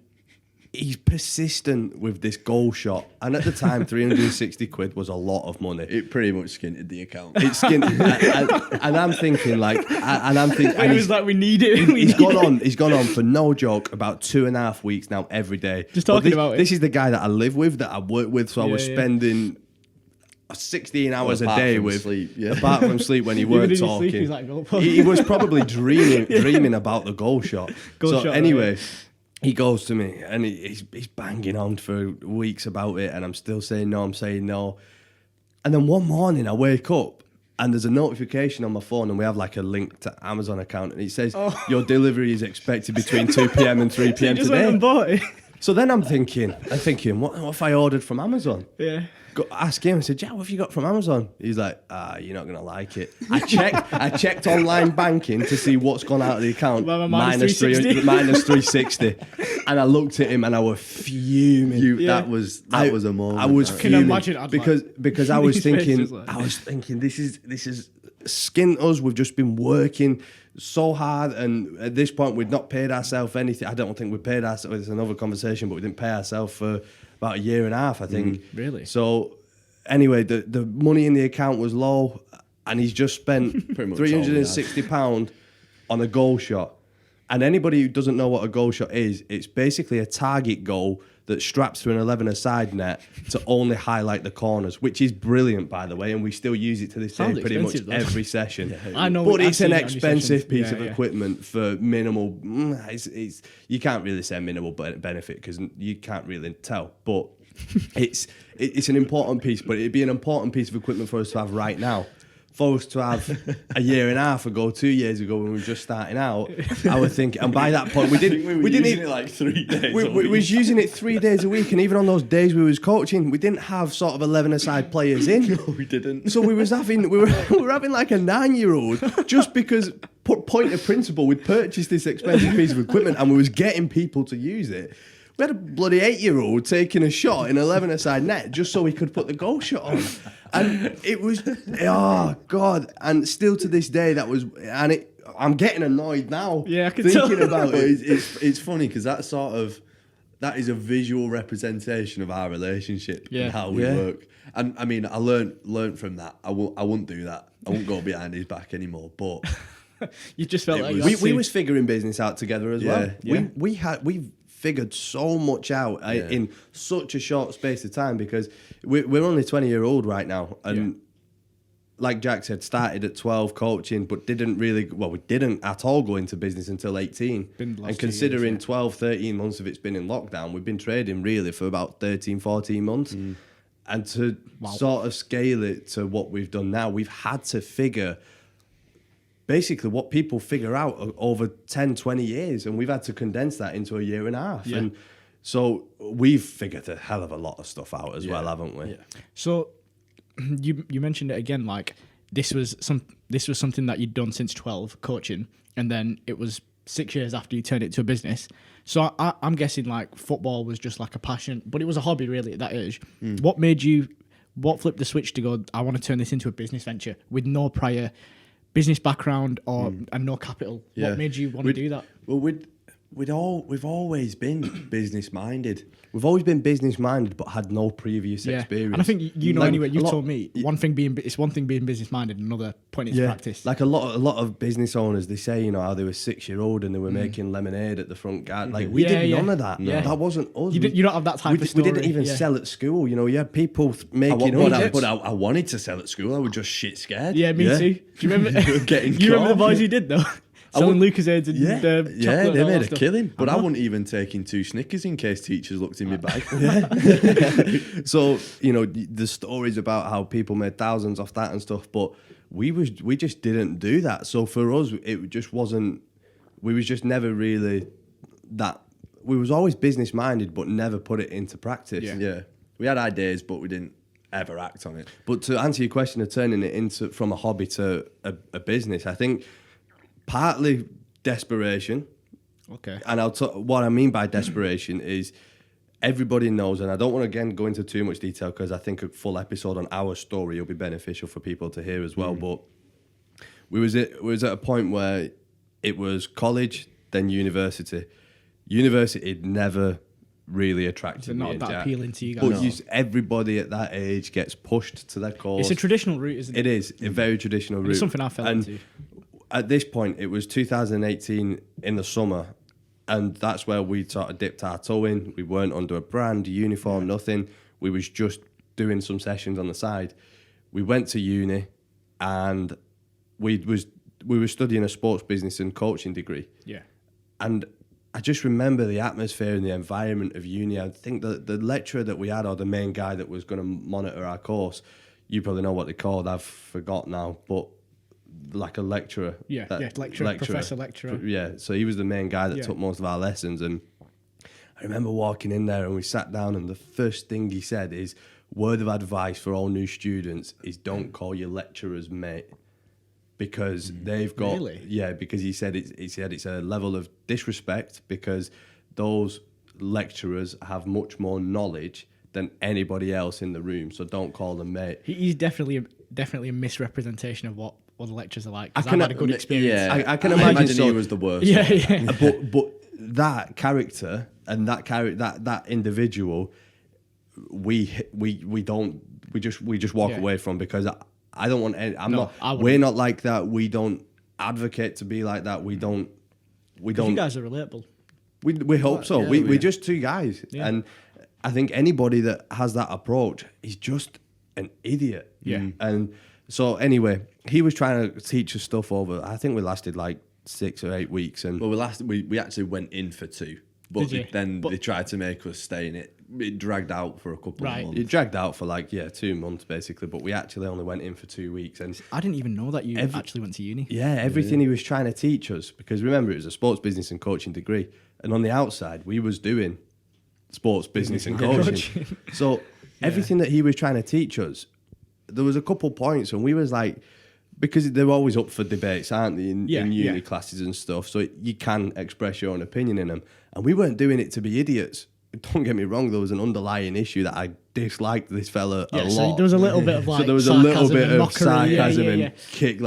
he's persistent with this goal shot. And at the time, 360 quid was a lot of money. It pretty much skinted the account. It's skin, and I'm thinking like, and I'm thinking, and It was like, we need it. he's gone on for no joke about 2.5 weeks now every day. Just talking about it. This is the guy that I live with, that I work with, so I was spending 16 hours a day with sleep, apart from sleep when he Even in weren't his talking. sleep, he's like, "Go for it." He was probably dreaming about the goal shot. Goal shot, anyway, he goes to me and he's banging on for weeks about it, and I'm still saying no. And then one morning I wake up and there's a notification on my phone, and we have like a link to Amazon account, and it says your delivery is expected between 2 p.m. and 3 p.m. He just went today. and bought it. So then I'm thinking, what if I ordered from Amazon? Yeah. Ask him. I said, "Jack, what have you got from Amazon?" He's like, "You're not gonna like it." I checked online banking to see what's gone out of the account. Well, minus 360. minus 360. And I looked at him and I was fuming. That was a moment. I was right? Can fuming imagine I'd because I was his face thinking, was like- this is skint us. We've just been working so hard, and at this point we'd not paid ourselves anything. I don't think we paid ourselves. It's another conversation, but we didn't pay ourselves for about 1.5 years, I think. Really? So anyway, the money in the account was low, and he's just spent Pretty much all we had. £360 on a goal shot. And anybody who doesn't know what a goal shot is, it's basically a target goal that straps to an 11-a-side net to only highlight the corners, which is brilliant, by the way, and we still use it to this day Sounds pretty much expensive, though. every session. I know, But I've it's an seen it on your expensive sessions. piece of Yeah. equipment for minimal. It's you can't really say minimal benefit because you can't really tell, but it's an important piece. But it'd be an important piece of equipment for us to have right now. For us to have 1.5 years ago, 2 years ago, when we were just starting out, I would think, and by that point we didn't. we didn't using even, it like 3 days. we was using it 3 days a week, and even on those days we was coaching, we didn't have sort of 11-a-side players in. No, we didn't. So we were having like a 9-year-old just because, point of principle, we'd purchased this expensive piece of equipment and we was getting people to use it. We had a bloody 8-year-old taking a shot in 11-a-side net just so he could put the goal shot on. And it was, oh God. And still to this day, I'm getting annoyed now. Yeah, I can thinking tell. about But it. it's funny because that is a visual representation of our relationship and how we work. And I mean, I learned from that. I wouldn't do that. I won't go behind his back anymore. But You just felt like we was figuring business out together as well. Yeah. We figured so much out in such a short space of time because we're only 20-year-old right now, and like Jack said, started at 12 coaching, but we didn't at all go into business until 18. And considering 12, 13 months of it's been in lockdown, we've been trading really for about 13, 14 months. And to sort of scale it to what we've done now, we've had to figure basically what people figure out over 10, 20 years, and we've had to condense that into 1.5 years. Yeah. And so we've figured a hell of a lot of stuff out as well, haven't we? Yeah. So you mentioned it again, like this was something that you'd done since 12, coaching, and then it was 6 years after you turned it to a business. So I'm guessing like football was just like a passion, but it was a hobby really at that age. What flipped the switch to go, I want to turn this into a business venture with no prior business background and no capital? What made you want to do that? Well, we've always been business minded. We've always been business minded, but had no previous experience. And I think you know Like, anyway. You a lot- told me it's one thing being business minded, and another putting it into practice. Like a lot of business owners, they say, how they were 6-year-old and they were making lemonade at the front garden. Like we did none of that. Yeah. That wasn't us. You don't have that type of story. We didn't even sell at school. You had people making But I wanted to sell at school. I was just shit scared. Yeah, me too. Do you remember? Getting you remember the caught. boys who did though? Selling Lucasades and chocolate. they and all made that a stuff. killing. But I wouldn't even taking 2 Snickers in case teachers looked in my bag. So the stories about how people made thousands off that and stuff, but we just didn't do that. So for us, it just wasn't. We was just never really that. We was always business minded, but never put it into practice. Yeah. We had ideas, but we didn't ever act on it. But to answer your question of turning it from a hobby to a business, I think partly desperation. Okay. And what I mean by desperation is everybody knows, and I don't want to again go into too much detail because I think a full episode on our story will be beneficial for people to hear as well. But we was at a point where it was college, then university. University had never really attracted They're me. not into that it. appealing to you But guys. everybody at that age gets pushed to their course. It's a traditional route, isn't it? It is a very traditional route. It's something I fell And into. at this point, it was 2018 in the summer, and that's where we sort of dipped our toe in. We weren't under a brand, uniform, nothing. We was just doing some sessions on the side. We went to uni, and we were studying a sports business and coaching degree. Yeah. And I just remember the atmosphere and the environment of uni. I think that the lecturer that we had, or the main guy that was going to monitor our course, you probably know what they called. I've forgot now, but like a lecturer. Yeah, lecturer, professor, lecturer. Yeah, so he was the main guy that Yeah. took most of our lessons. And I remember walking in there and we sat down, and the first thing he said is, word of advice for all new students is don't call your lecturers mate. Because they've got Really? because he said it's a level of disrespect, because those lecturers have much more knowledge than anybody else in the room, so don't call them mate. He's definitely a misrepresentation of what the lectures are like. 'Cause I've had a good experience. Yeah, I can imagine so. he was the worst. Yeah. But that character and that individual, we just walk Yeah. away from, because I don't want any, I wouldn't. we're not like that. We don't advocate to be like that. We don't. You guys are relatable. We hope so. Yeah, We're just two guys, Yeah. and I think anybody that has that approach is just an idiot. Yeah. And so anyway, he was trying to teach us stuff over. I think we lasted like 6 or 8 weeks, and Well, we actually went in for 2, but Did you? then But- they tried to make us stay in it. It dragged out for a couple Right. of months. it dragged out for 2 months basically. But we actually only went in for 2 weeks, and I didn't even know that you actually went to uni. yeah, everything he was trying to teach us, because remember, it was a sports business and coaching degree, and on the outside we was doing sports business and coaching. So everything that he was trying to teach us, there was a couple points, and we was like, because they're always up for debates, aren't they, in uni classes and stuff, so you can express your own opinion in them, and we weren't doing it to be idiots. Don't get me wrong, there was an underlying issue that I disliked this fella a lot. So there was a little bit of So there was a little sarcasm bit and of mockery. sarcasm Yeah. and kick,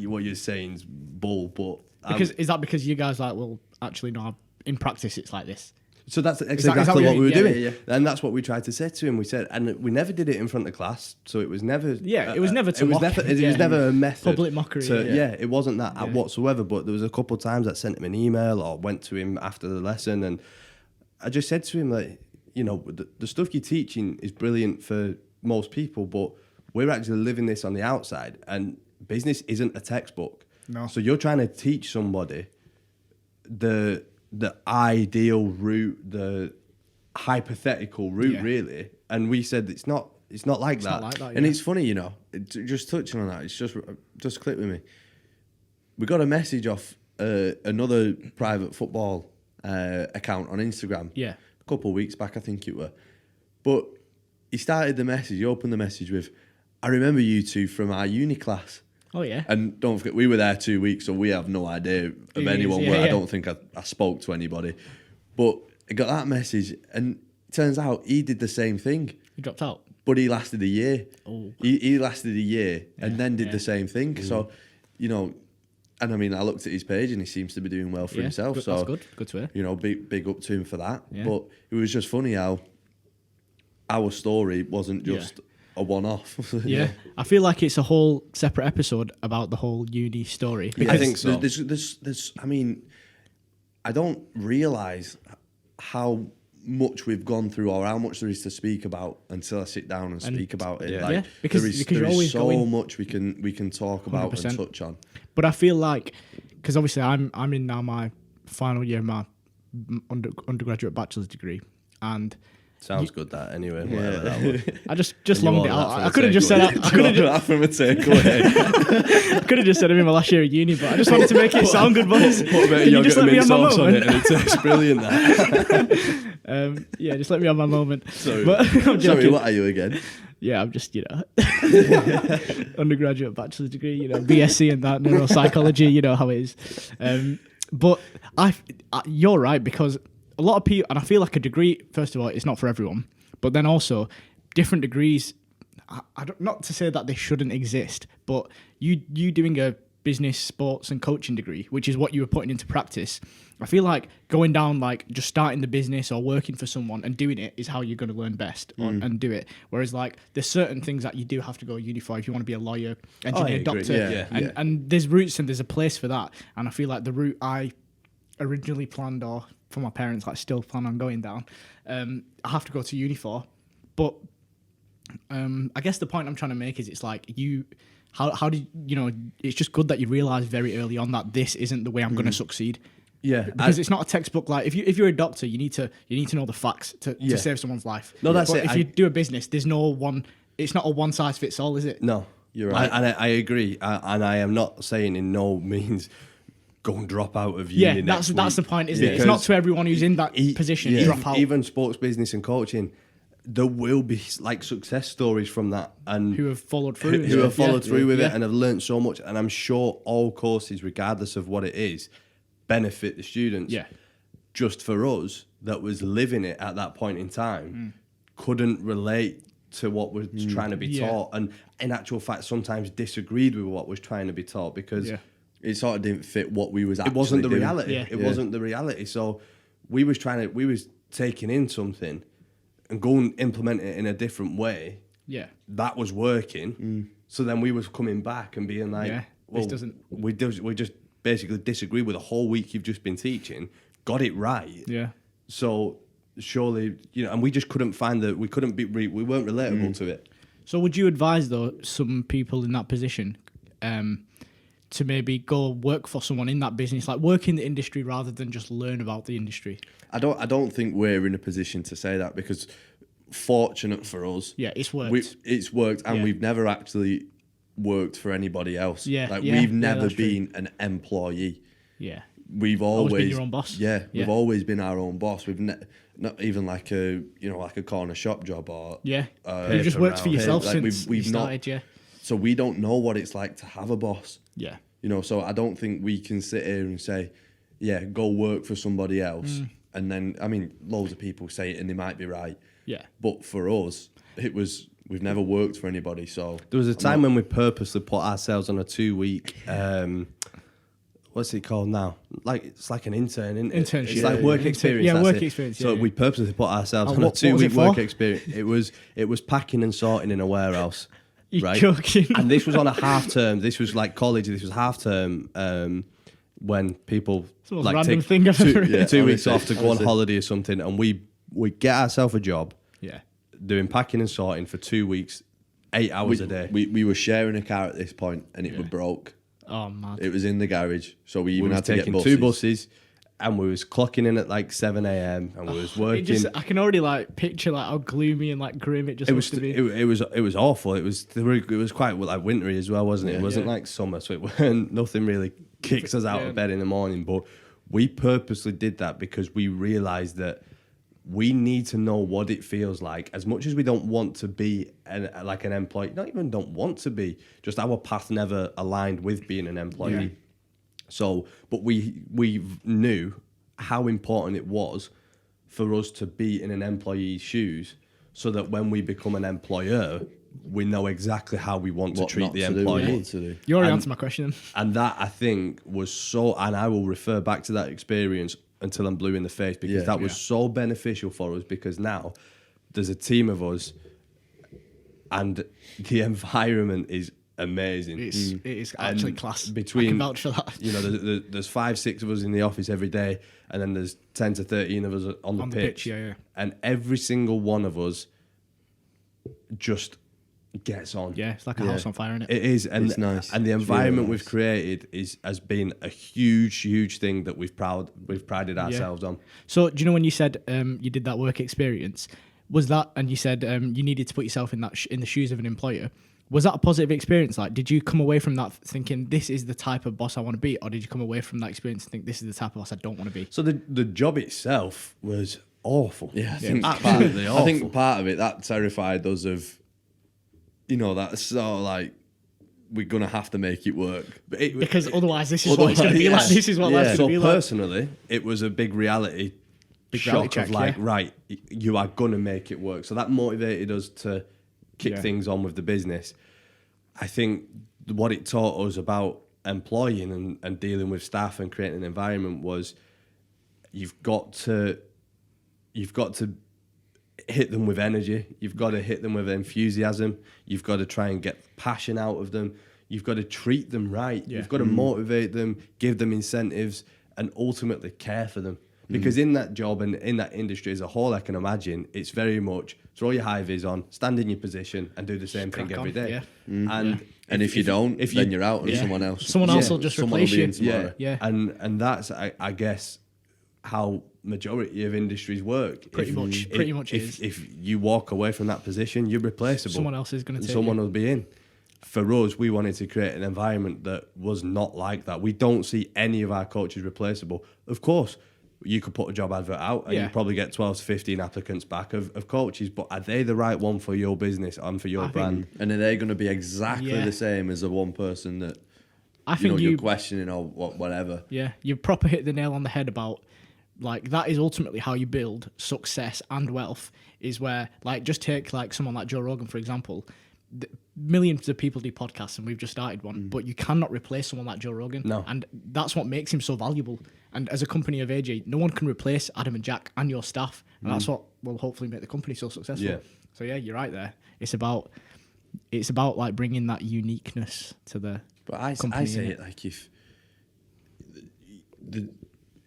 what you're saying's bull, but Is that because you guys well, actually no, in practice it's like this? so that's that exactly what what you we were mean? Yeah, doing, yeah, and that's what we tried to say to him. We said, and we never did it in front of class, so it was never. It was never to It was mock never. him, It was yeah. never a method. Public mockery, yeah. It wasn't that whatsoever. But there was a couple of times I sent him an email or went to him after the lesson, and I just said to him the stuff you're teaching is brilliant for most people, but we're actually living this on the outside, and business isn't a textbook. No. So you're trying to teach somebody the ideal route, the hypothetical route, really. And we said it's not like that. Not like that, And yeah. it's funny, just touching on that, it's just clicked with me. We got a message off another private football account on Instagram. Yeah. A couple of weeks back, I think it were. But he started the message, he opened the message with, I remember you two from our uni class. Oh yeah. And don't forget, we were there 2 weeks, so we have no idea of Who he anyone. is, yeah, I yeah. don't think I spoke to anybody. But I got that message, and it turns out he did the same thing, You dropped out. but he lasted a year. Oh. He lasted a year and then did yeah. the same thing. So, and I mean, I looked at his page and he seems to be doing well for himself. Good, So that's good. Good to hear. big up to him for that. Yeah. But it was just funny how our story wasn't just a one-off. Yeah. I feel like it's a whole separate episode about the whole uni story. I think so. There's, I mean, I don't realise how much we've gone through or how much there is to speak about until I sit down and speak about it. Yeah. Because there you're is always so going- much we can talk about 100%. and touch on. But I feel like, because obviously I'm in now my final year of my undergraduate bachelor's degree, and Sounds good, that anyway. Whatever that was. I just you longed it want out. that for I the could have just said takeaway. I could have that from a takeaway. could have just said I'm in my last year at uni, but I just wanted to make it sound good, boys. Put a bit of Can you yogurt just and let me mint have my sauce on it, moment? and it tastes brilliant. That. Yeah, just let me have my moment. Sorry. But I'm Sorry, joking. what are you again? Yeah, I'm just, undergraduate bachelor's degree, BSc and that, neuropsychology, you know how it is. But you're right, because a lot of people, and I feel like a degree, first of all, it's not for everyone, but then also different degrees, I don't, not to say that they shouldn't exist, but you doing a business, sports, and coaching degree, which is what you were putting into practice, I feel like going down like just starting the business or working for someone and doing it is how you're going to learn best and do it. Whereas like there's certain things that you do have to go uni for if you want to be a lawyer, engineer, doctor, and there's routes and there's a place for that. And I feel like the route I originally planned, or for my parents, like still plan on going down, I have to go to uni for. But I guess the point I'm trying to make is it's like how did you know? It's just good that you realise very early on that this isn't the way I'm going to succeed. Yeah, because it's not a textbook. Like if you're a doctor, you need to know the facts to save someone's life. No, that's but it. If you do a business, there's no one. It's not a one size fits all, is it? No, you're right. I agree, and I am not saying in no means go and drop out of uni. Yeah, that's the point, isn't it? It's not to everyone who's in that position drop out. Even sports business and coaching, there will be like success stories from that, and who have followed through, who have followed through with it and have learned so much. And I'm sure all courses, regardless of what it is, benefit the students. Yeah. Just for us that was living it at that point in time, couldn't relate to what was trying to be taught, and in actual fact sometimes disagreed with what was trying to be taught because it sort of didn't fit what we was actually it wasn't the doing. reality. It wasn't the reality. So we was taking in something and go and implement it in a different way. Yeah. That was working. So then we was coming back and being like, well, this doesn't. We just basically disagree with the whole week you've just been teaching. Got it right. Yeah. So surely, and we just couldn't find we weren't relatable to it. So would you advise though some people in that position to maybe go work for someone in that business, like work in the industry rather than just learn about the industry? I don't think we're in a position to say that because fortunate for us, it's worked. It's worked, and we've never actually worked for anybody else. We've never been an employee. Yeah. We've always been your own boss. Yeah, we've always been our own boss. We've not even like a corner shop job or you've just worked for yourself since we've you started. not, so we don't know what it's like to have a boss. Yeah. So I don't think we can sit here and say, go work for somebody else. And then, I mean, loads of people say it and they might be right. Yeah. But for us, we've never worked for anybody. So there was a time when we purposely put ourselves on a 2-week, what's it called now? Like it's like an intern, isn't it? Internship. It's like work experience. Yeah, that's work it. experience. So we purposely put ourselves on a what was 2-week it for? work experience. It was packing and sorting in a warehouse. You're right? joking. And this was on a half term. This was like college. This was half term. When people It's the most like random take thing I've ever heard. 2 weeks honestly, off to go on holiday or something, and we get ourselves a job. Yeah. Doing packing and sorting for 2 weeks, 8 hours a day. We were sharing a car at this point, and it was broke. Oh man. It was in the garage, so we even was had to get taking buses. 2 buses, and we was clocking in at like 7 a.m. and we was working. I can already like picture like how gloomy and like grim it just must have been. It was awful. It was quite like wintry as well, wasn't it? It wasn't like summer, so it weren't nothing really kicks us out of bed in the morning. But we purposely did that because we realised that we need to know what it feels like. As much as we don't want to be like an employee, not even don't want to be, just our path never aligned with being an employee. Yeah. So, but we knew how important it was for us to be in an employee's shoes, so that when we become an employer, we know exactly how we want to treat the employee. You already answered my question. And that, I think, was so, and I will refer back to that experience until I'm blue in the face, because that was so beneficial for us, because now there's a team of us and the environment is amazing. It is actually class. Between, I can vouch for that. There's 5-6 of us in the office every day, and then there's 10 to 13 of us on the pitch. And every single one of us just gets on. Yeah, it's like a house on fire, isn't it? It is, and it's nice. And the It's environment really we've created has been a huge thing that we've prided ourselves on. So, do you know when you said you did that work experience, was that, and you said you needed to put yourself in that in the shoes of an employer? Was that a positive experience? Like, did you come away from that thinking this is the type of boss I want to be, or did you come away from that experience and think this is the type of boss I don't want to be? So the job itself was awful. Yeah, I think absolutely awful. I think part of it that terrified us of, that's sort of like we're gonna have to make it work because otherwise this is what it's gonna be like. This is what life's gonna be like. So personally, it was a big reality shock check, of like, right, you are gonna make it work. So that motivated us to kick things on with the business. I think what it taught us about employing and dealing with staff and creating an environment was you've got to hit them with energy. You've got to hit them with enthusiasm. You've got to try and get passion out of them. You've got to treat them right. Yeah. You've got to motivate them, give them incentives, and ultimately care for them. Because in that job and in that industry as a whole, I can imagine it's very much throw your high vis on, stand in your position, and do the same thing every day. Yeah. And if you don't, then you're out on someone else. Someone else will just Someone replace will be you. in tomorrow. Yeah. And that's I guess how majority of industries work. Pretty much is. If you walk away from that position, you're replaceable. Someone else is going to take someone you. will be in. For us, we wanted to create an environment that was not like that. We don't see any of our coaches replaceable. Of course, you could put a job advert out and you probably get 12 to 15 applicants back of coaches, but are they the right one for your business and for your brand? And are they going to be exactly Yeah. the same as the one person that I think you're questioning or whatever? Yeah, you proper hit the nail on the head about, like, that is ultimately how you build success and wealth, is where, like, just take, like, someone like Joe Rogan, for example. Millions of people do podcasts and we've just started one, but you cannot replace someone like Joe Rogan. No. And that's what makes him so valuable. And as a company of AJ, no one can replace Adam and Jack and your staff. And that's what will hopefully make the company so successful. Yeah. So yeah, you're right there. It's about like bringing that uniqueness to the But I company. say it like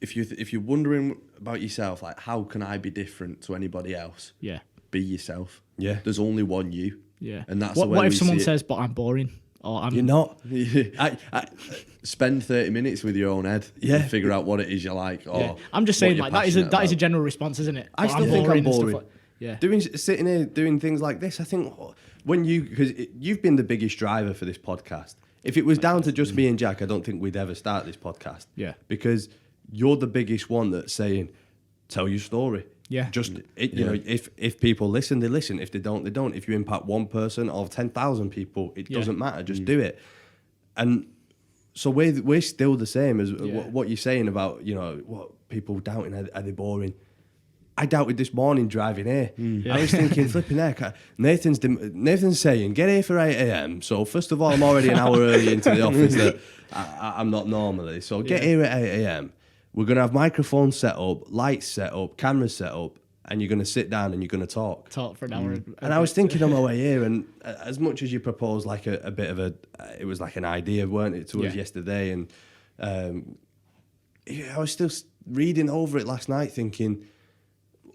if you're wondering about yourself, like how can I be different to anybody else? Yeah. Be yourself. Yeah. There's only one you. Yeah. And that's what, the way what if we someone see it. says, but I'm boring? Or I'm You're not. I spend 30 minutes with your own head and figure out what it is you like. Or Yeah. I'm just what saying, you're like, that is a passionate general response, isn't it? I But still think I'm and stuff boring. like- yeah. Sitting here doing things like this, I think when because you've been the biggest driver for this podcast. If it was down to just me and Jack, I don't think we'd ever start this podcast. Yeah. Because you're the biggest one that's saying, tell your story. Yeah. You know, if people listen, they listen. If they don't, they don't. If you impact one person or 10,000 people, it doesn't matter. Just do it. And so we're still the same as what you're saying about, you know, what people doubting, are they boring? I doubted this morning driving here. I was thinking, flipping heck, Nathan's saying, get here for 8 a.m. So first of all, I'm already an hour early into the office that I'm not normally. So get here at 8 a.m. We're going to have microphones set up, lights set up, cameras set up, and you're going to sit down and you're going to talk. Talk for an hour. And I was thinking on my way here, and as much as you proposed like a bit of it was like an idea, weren't it, to us yesterday? And I was still reading over it last night thinking,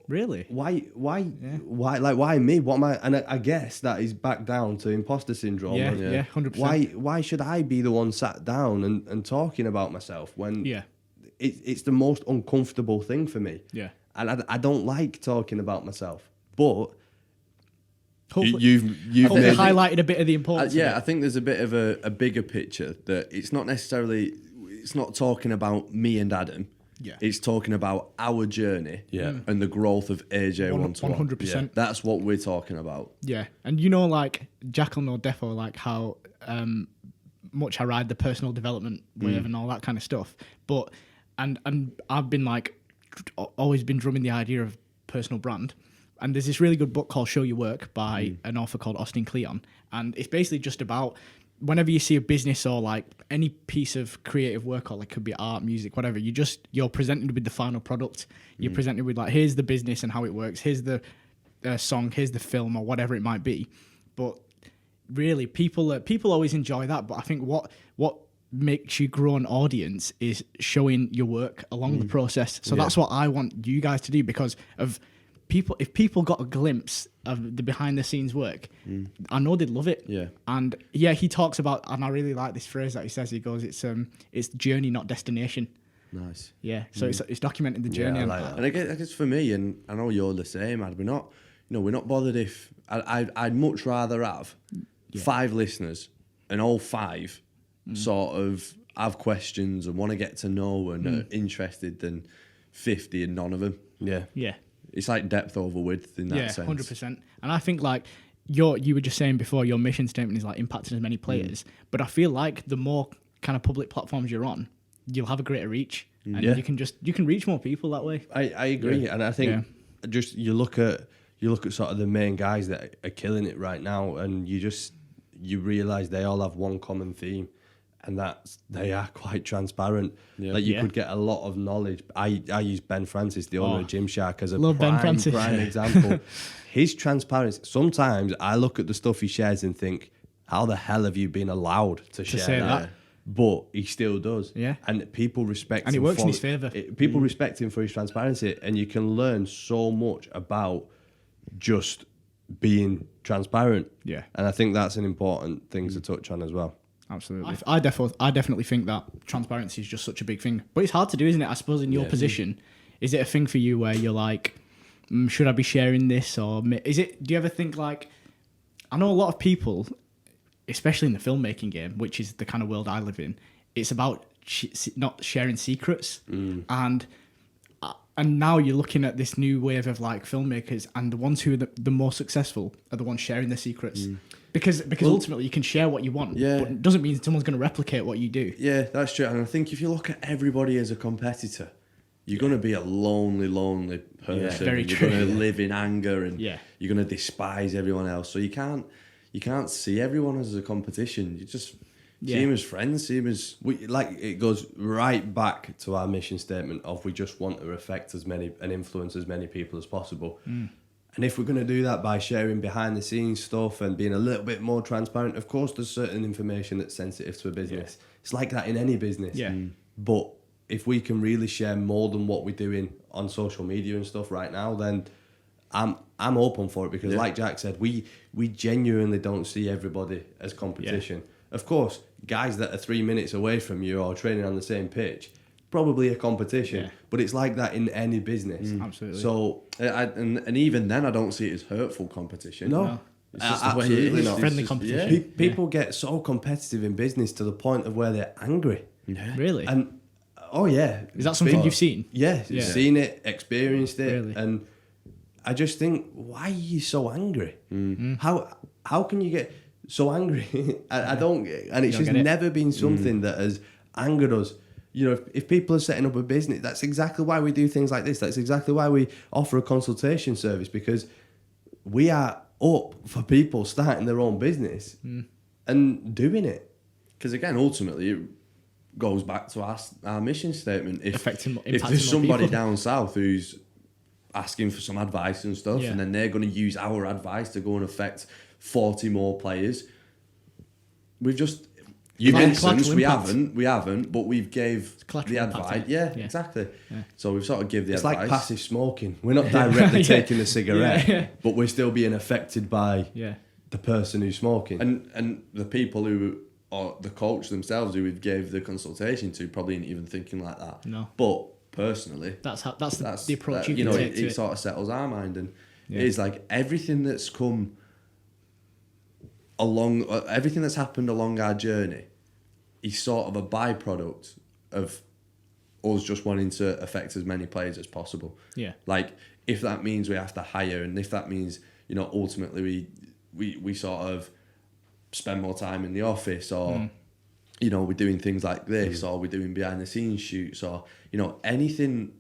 Really? why, like, why me? What am I? And I guess that is back down to imposter syndrome. Yeah, And 100%. Why should I be the one sat down and talking about myself when it's the most uncomfortable thing for me? Yeah. And I don't like talking about myself. But Hopefully, you've hopefully made highlighted a bit of the importance. of I it. think there's a bit of a bigger picture that it's not talking about me and Adam. Yeah. It's talking about our journey and the growth of AJ 121. 100%. That's what we're talking about. Yeah, and you know, like, Jack will know defo, like, how much I ride the personal development wave and all that kind of stuff. But and I've been like always been drumming the idea of personal brand. And there's this really good book called Show Your Work by an author called Austin Kleon, and it's basically just about whenever you see a business or like any piece of creative work, or like could be art, music, whatever, you're presented with the final product. You're presented with like, here's the business and how it works. Here's the song. Here's the film or whatever it might be. But really, people always enjoy that. But I think what makes you grow an audience is showing your work along the process. So that's what I want you guys to do, because of people. If people got a glimpse of the behind the scenes work, I know they'd love it. Yeah. And yeah, he talks about, and I really like this phrase that he says. He goes, it's journey, not destination. Nice. Yeah. So it's documenting the journey. I and like that. And I guess for me, and I know you're the same, Ad, we're not bothered if I'd much rather have 5 listeners and all 5 sort of have questions and want to get to know and are interested than 50 and none of them. Yeah. Yeah. It's like depth over width in that sense. 100%. And I think like you were just saying before, your mission statement is like impacting as many players. But I feel like the more kind of public platforms you're on, you'll have a greater reach, and you can reach more people that way. I agree, and I think just you look at sort of the main guys that are killing it right now, and you realise they all have one common theme, and they are quite transparent. Like you could get a lot of knowledge. I use Ben Francis, the owner of Gymshark, as a prime example. His transparency. Sometimes I look at the stuff he shares and think, how the hell have you been allowed to share that? But he still does. Yeah. And people respect him. And it works in his favour. People respect him for his transparency, and you can learn so much about just being transparent. Yeah. And I think that's an important thing to touch on as well. Absolutely. I definitely think that transparency is just such a big thing. But it's hard to do, isn't it? I suppose in your position, is it a thing for you where you're like, should I be sharing this? Or is it, do you ever think like, I know a lot of people, especially in the filmmaking game, which is the kind of world I live in, it's about not sharing secrets. And now you're looking at this new wave of like filmmakers, and the ones who are the more successful are the ones sharing their secrets. Because ultimately you can share what you want, but it doesn't mean someone's going to replicate what you do. Yeah, that's true. And I think if you look at everybody as a competitor, you're going to be a lonely person. Very you're true. going to live in anger, and Yeah. you're going to despise everyone else. So you can't see everyone as a competition. You just see them as friends. See them as it goes right back to our mission statement of we just want to affect as many and influence as many people as possible. And if we're going to do that by sharing behind the scenes stuff and being a little bit more transparent, of course, there's certain information that's sensitive to a business. It's like that in any business. Yeah. But if we can really share more than what we're doing on social media and stuff right now, then I'm open for it, because like Jack said, we genuinely don't see everybody as competition. Of course, guys that are 3 minutes away from you or training on the same pitch, probably a competition, but it's like that in any business. Absolutely. So, and even then, I don't see it as hurtful competition. No. It's just the way it is. It's friendly competition. People get so competitive in business to the point of where they're angry. Yeah. Really? And is that something you've seen? Yeah, seen it, experienced it, Really? and I just think, why are you so angry? How can you get so angry? I don't, and it's just never been something that has angered us. You know, if people are setting up a business, that's exactly why we do things like this. That's exactly why we offer a consultation service, because we are up for people starting their own business and doing it. Because again, ultimately, it goes back to our mission statement. If Impacting there's somebody people. down south who's asking for some advice and stuff, and then they're going to use our advice to go and affect 40 more players, we've just... You've instance, we haven't, but we've gave the advice. Yeah, exactly. Yeah. So we've sort of give the advice. It's like passive smoking. We're not directly taking the cigarette, but we're still being affected by the person who's smoking. And the people who, or the coach themselves who we gave the consultation to, probably ain't even thinking like that. No. But personally, that's the approach you can take to it. It sort of settles our mind, and it is like everything that's come along, everything that's happened along our journey is sort of a byproduct of us just wanting to affect as many players as possible. Yeah. Like, if that means we have to hire, and if that means, you know, ultimately we sort of spend more time in the office, or you know, we're doing things like this, or we're doing behind the scenes shoots, or, you know, anything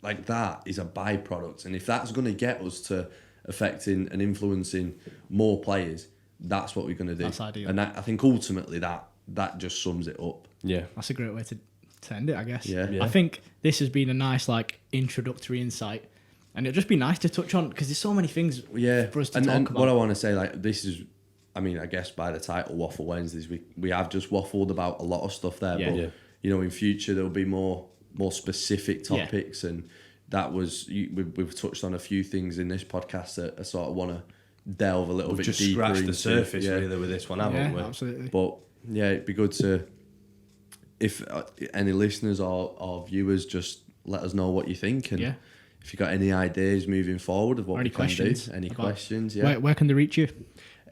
like that is a byproduct. And if that's going to get us to affecting and influencing more players, that's what we're going to do. That's ideal. And I think ultimately that just sums it up. Yeah. That's a great way to end it, I guess. Yeah. I think this has been a nice, like, introductory insight. And it'd just be nice to touch on, because there's so many things for us to talk about. What I want to say, like, this is, I mean, I guess by the title Waffle Wednesdays, we have just waffled about a lot of stuff there. Yeah. But, you know, in future, there'll be more specific topics. And that was, we've touched on a few things in this podcast that I sort of want to delve a little bit just deeper scratched into. the surface really with this one, haven't we? Absolutely. But yeah, it'd be good to, if any listeners or viewers, just let us know what you think, and if you got any ideas moving forward of what we can do. Any questions? Yeah. Where can they reach you?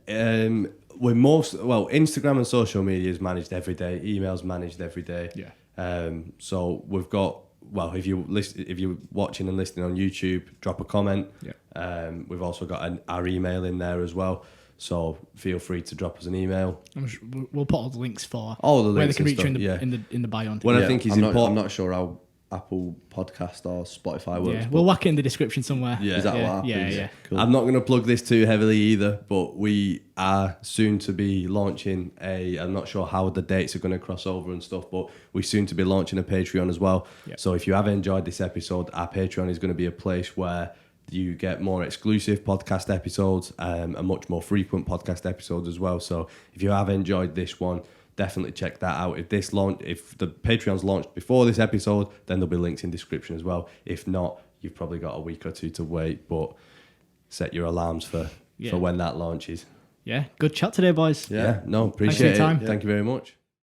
We're Instagram and social media is managed every day. Emails managed every day. Yeah. So we've got, if you're watching and listening on YouTube, drop a comment. Yeah. We've also got our email in there as well. So feel free to drop us an email. We'll put all the links for all the links where they can reach you stuff, in the bio. What I think is important. I'm not sure Apple Podcast or Spotify works. Yeah, we'll whack it in the description somewhere. Yeah. Is that yeah, what happens? Yeah. Cool. I'm not going to plug this too heavily either, but we are soon to be launching I'm not sure how the dates are going to cross over and stuff, but we're soon to be launching a Patreon as well. Yep. So if you have enjoyed this episode, our Patreon is going to be a place where you get more exclusive podcast episodes and much more frequent podcast episodes as well. So if you have enjoyed this one, definitely check that out. If the Patreon's launched before this episode, then there'll be links in description as well. If not, you've probably got a week or two to wait, but set your alarms for when that launches. Yeah, good chat today, boys. No, Thanks for your appreciate it. time. Thank you very much.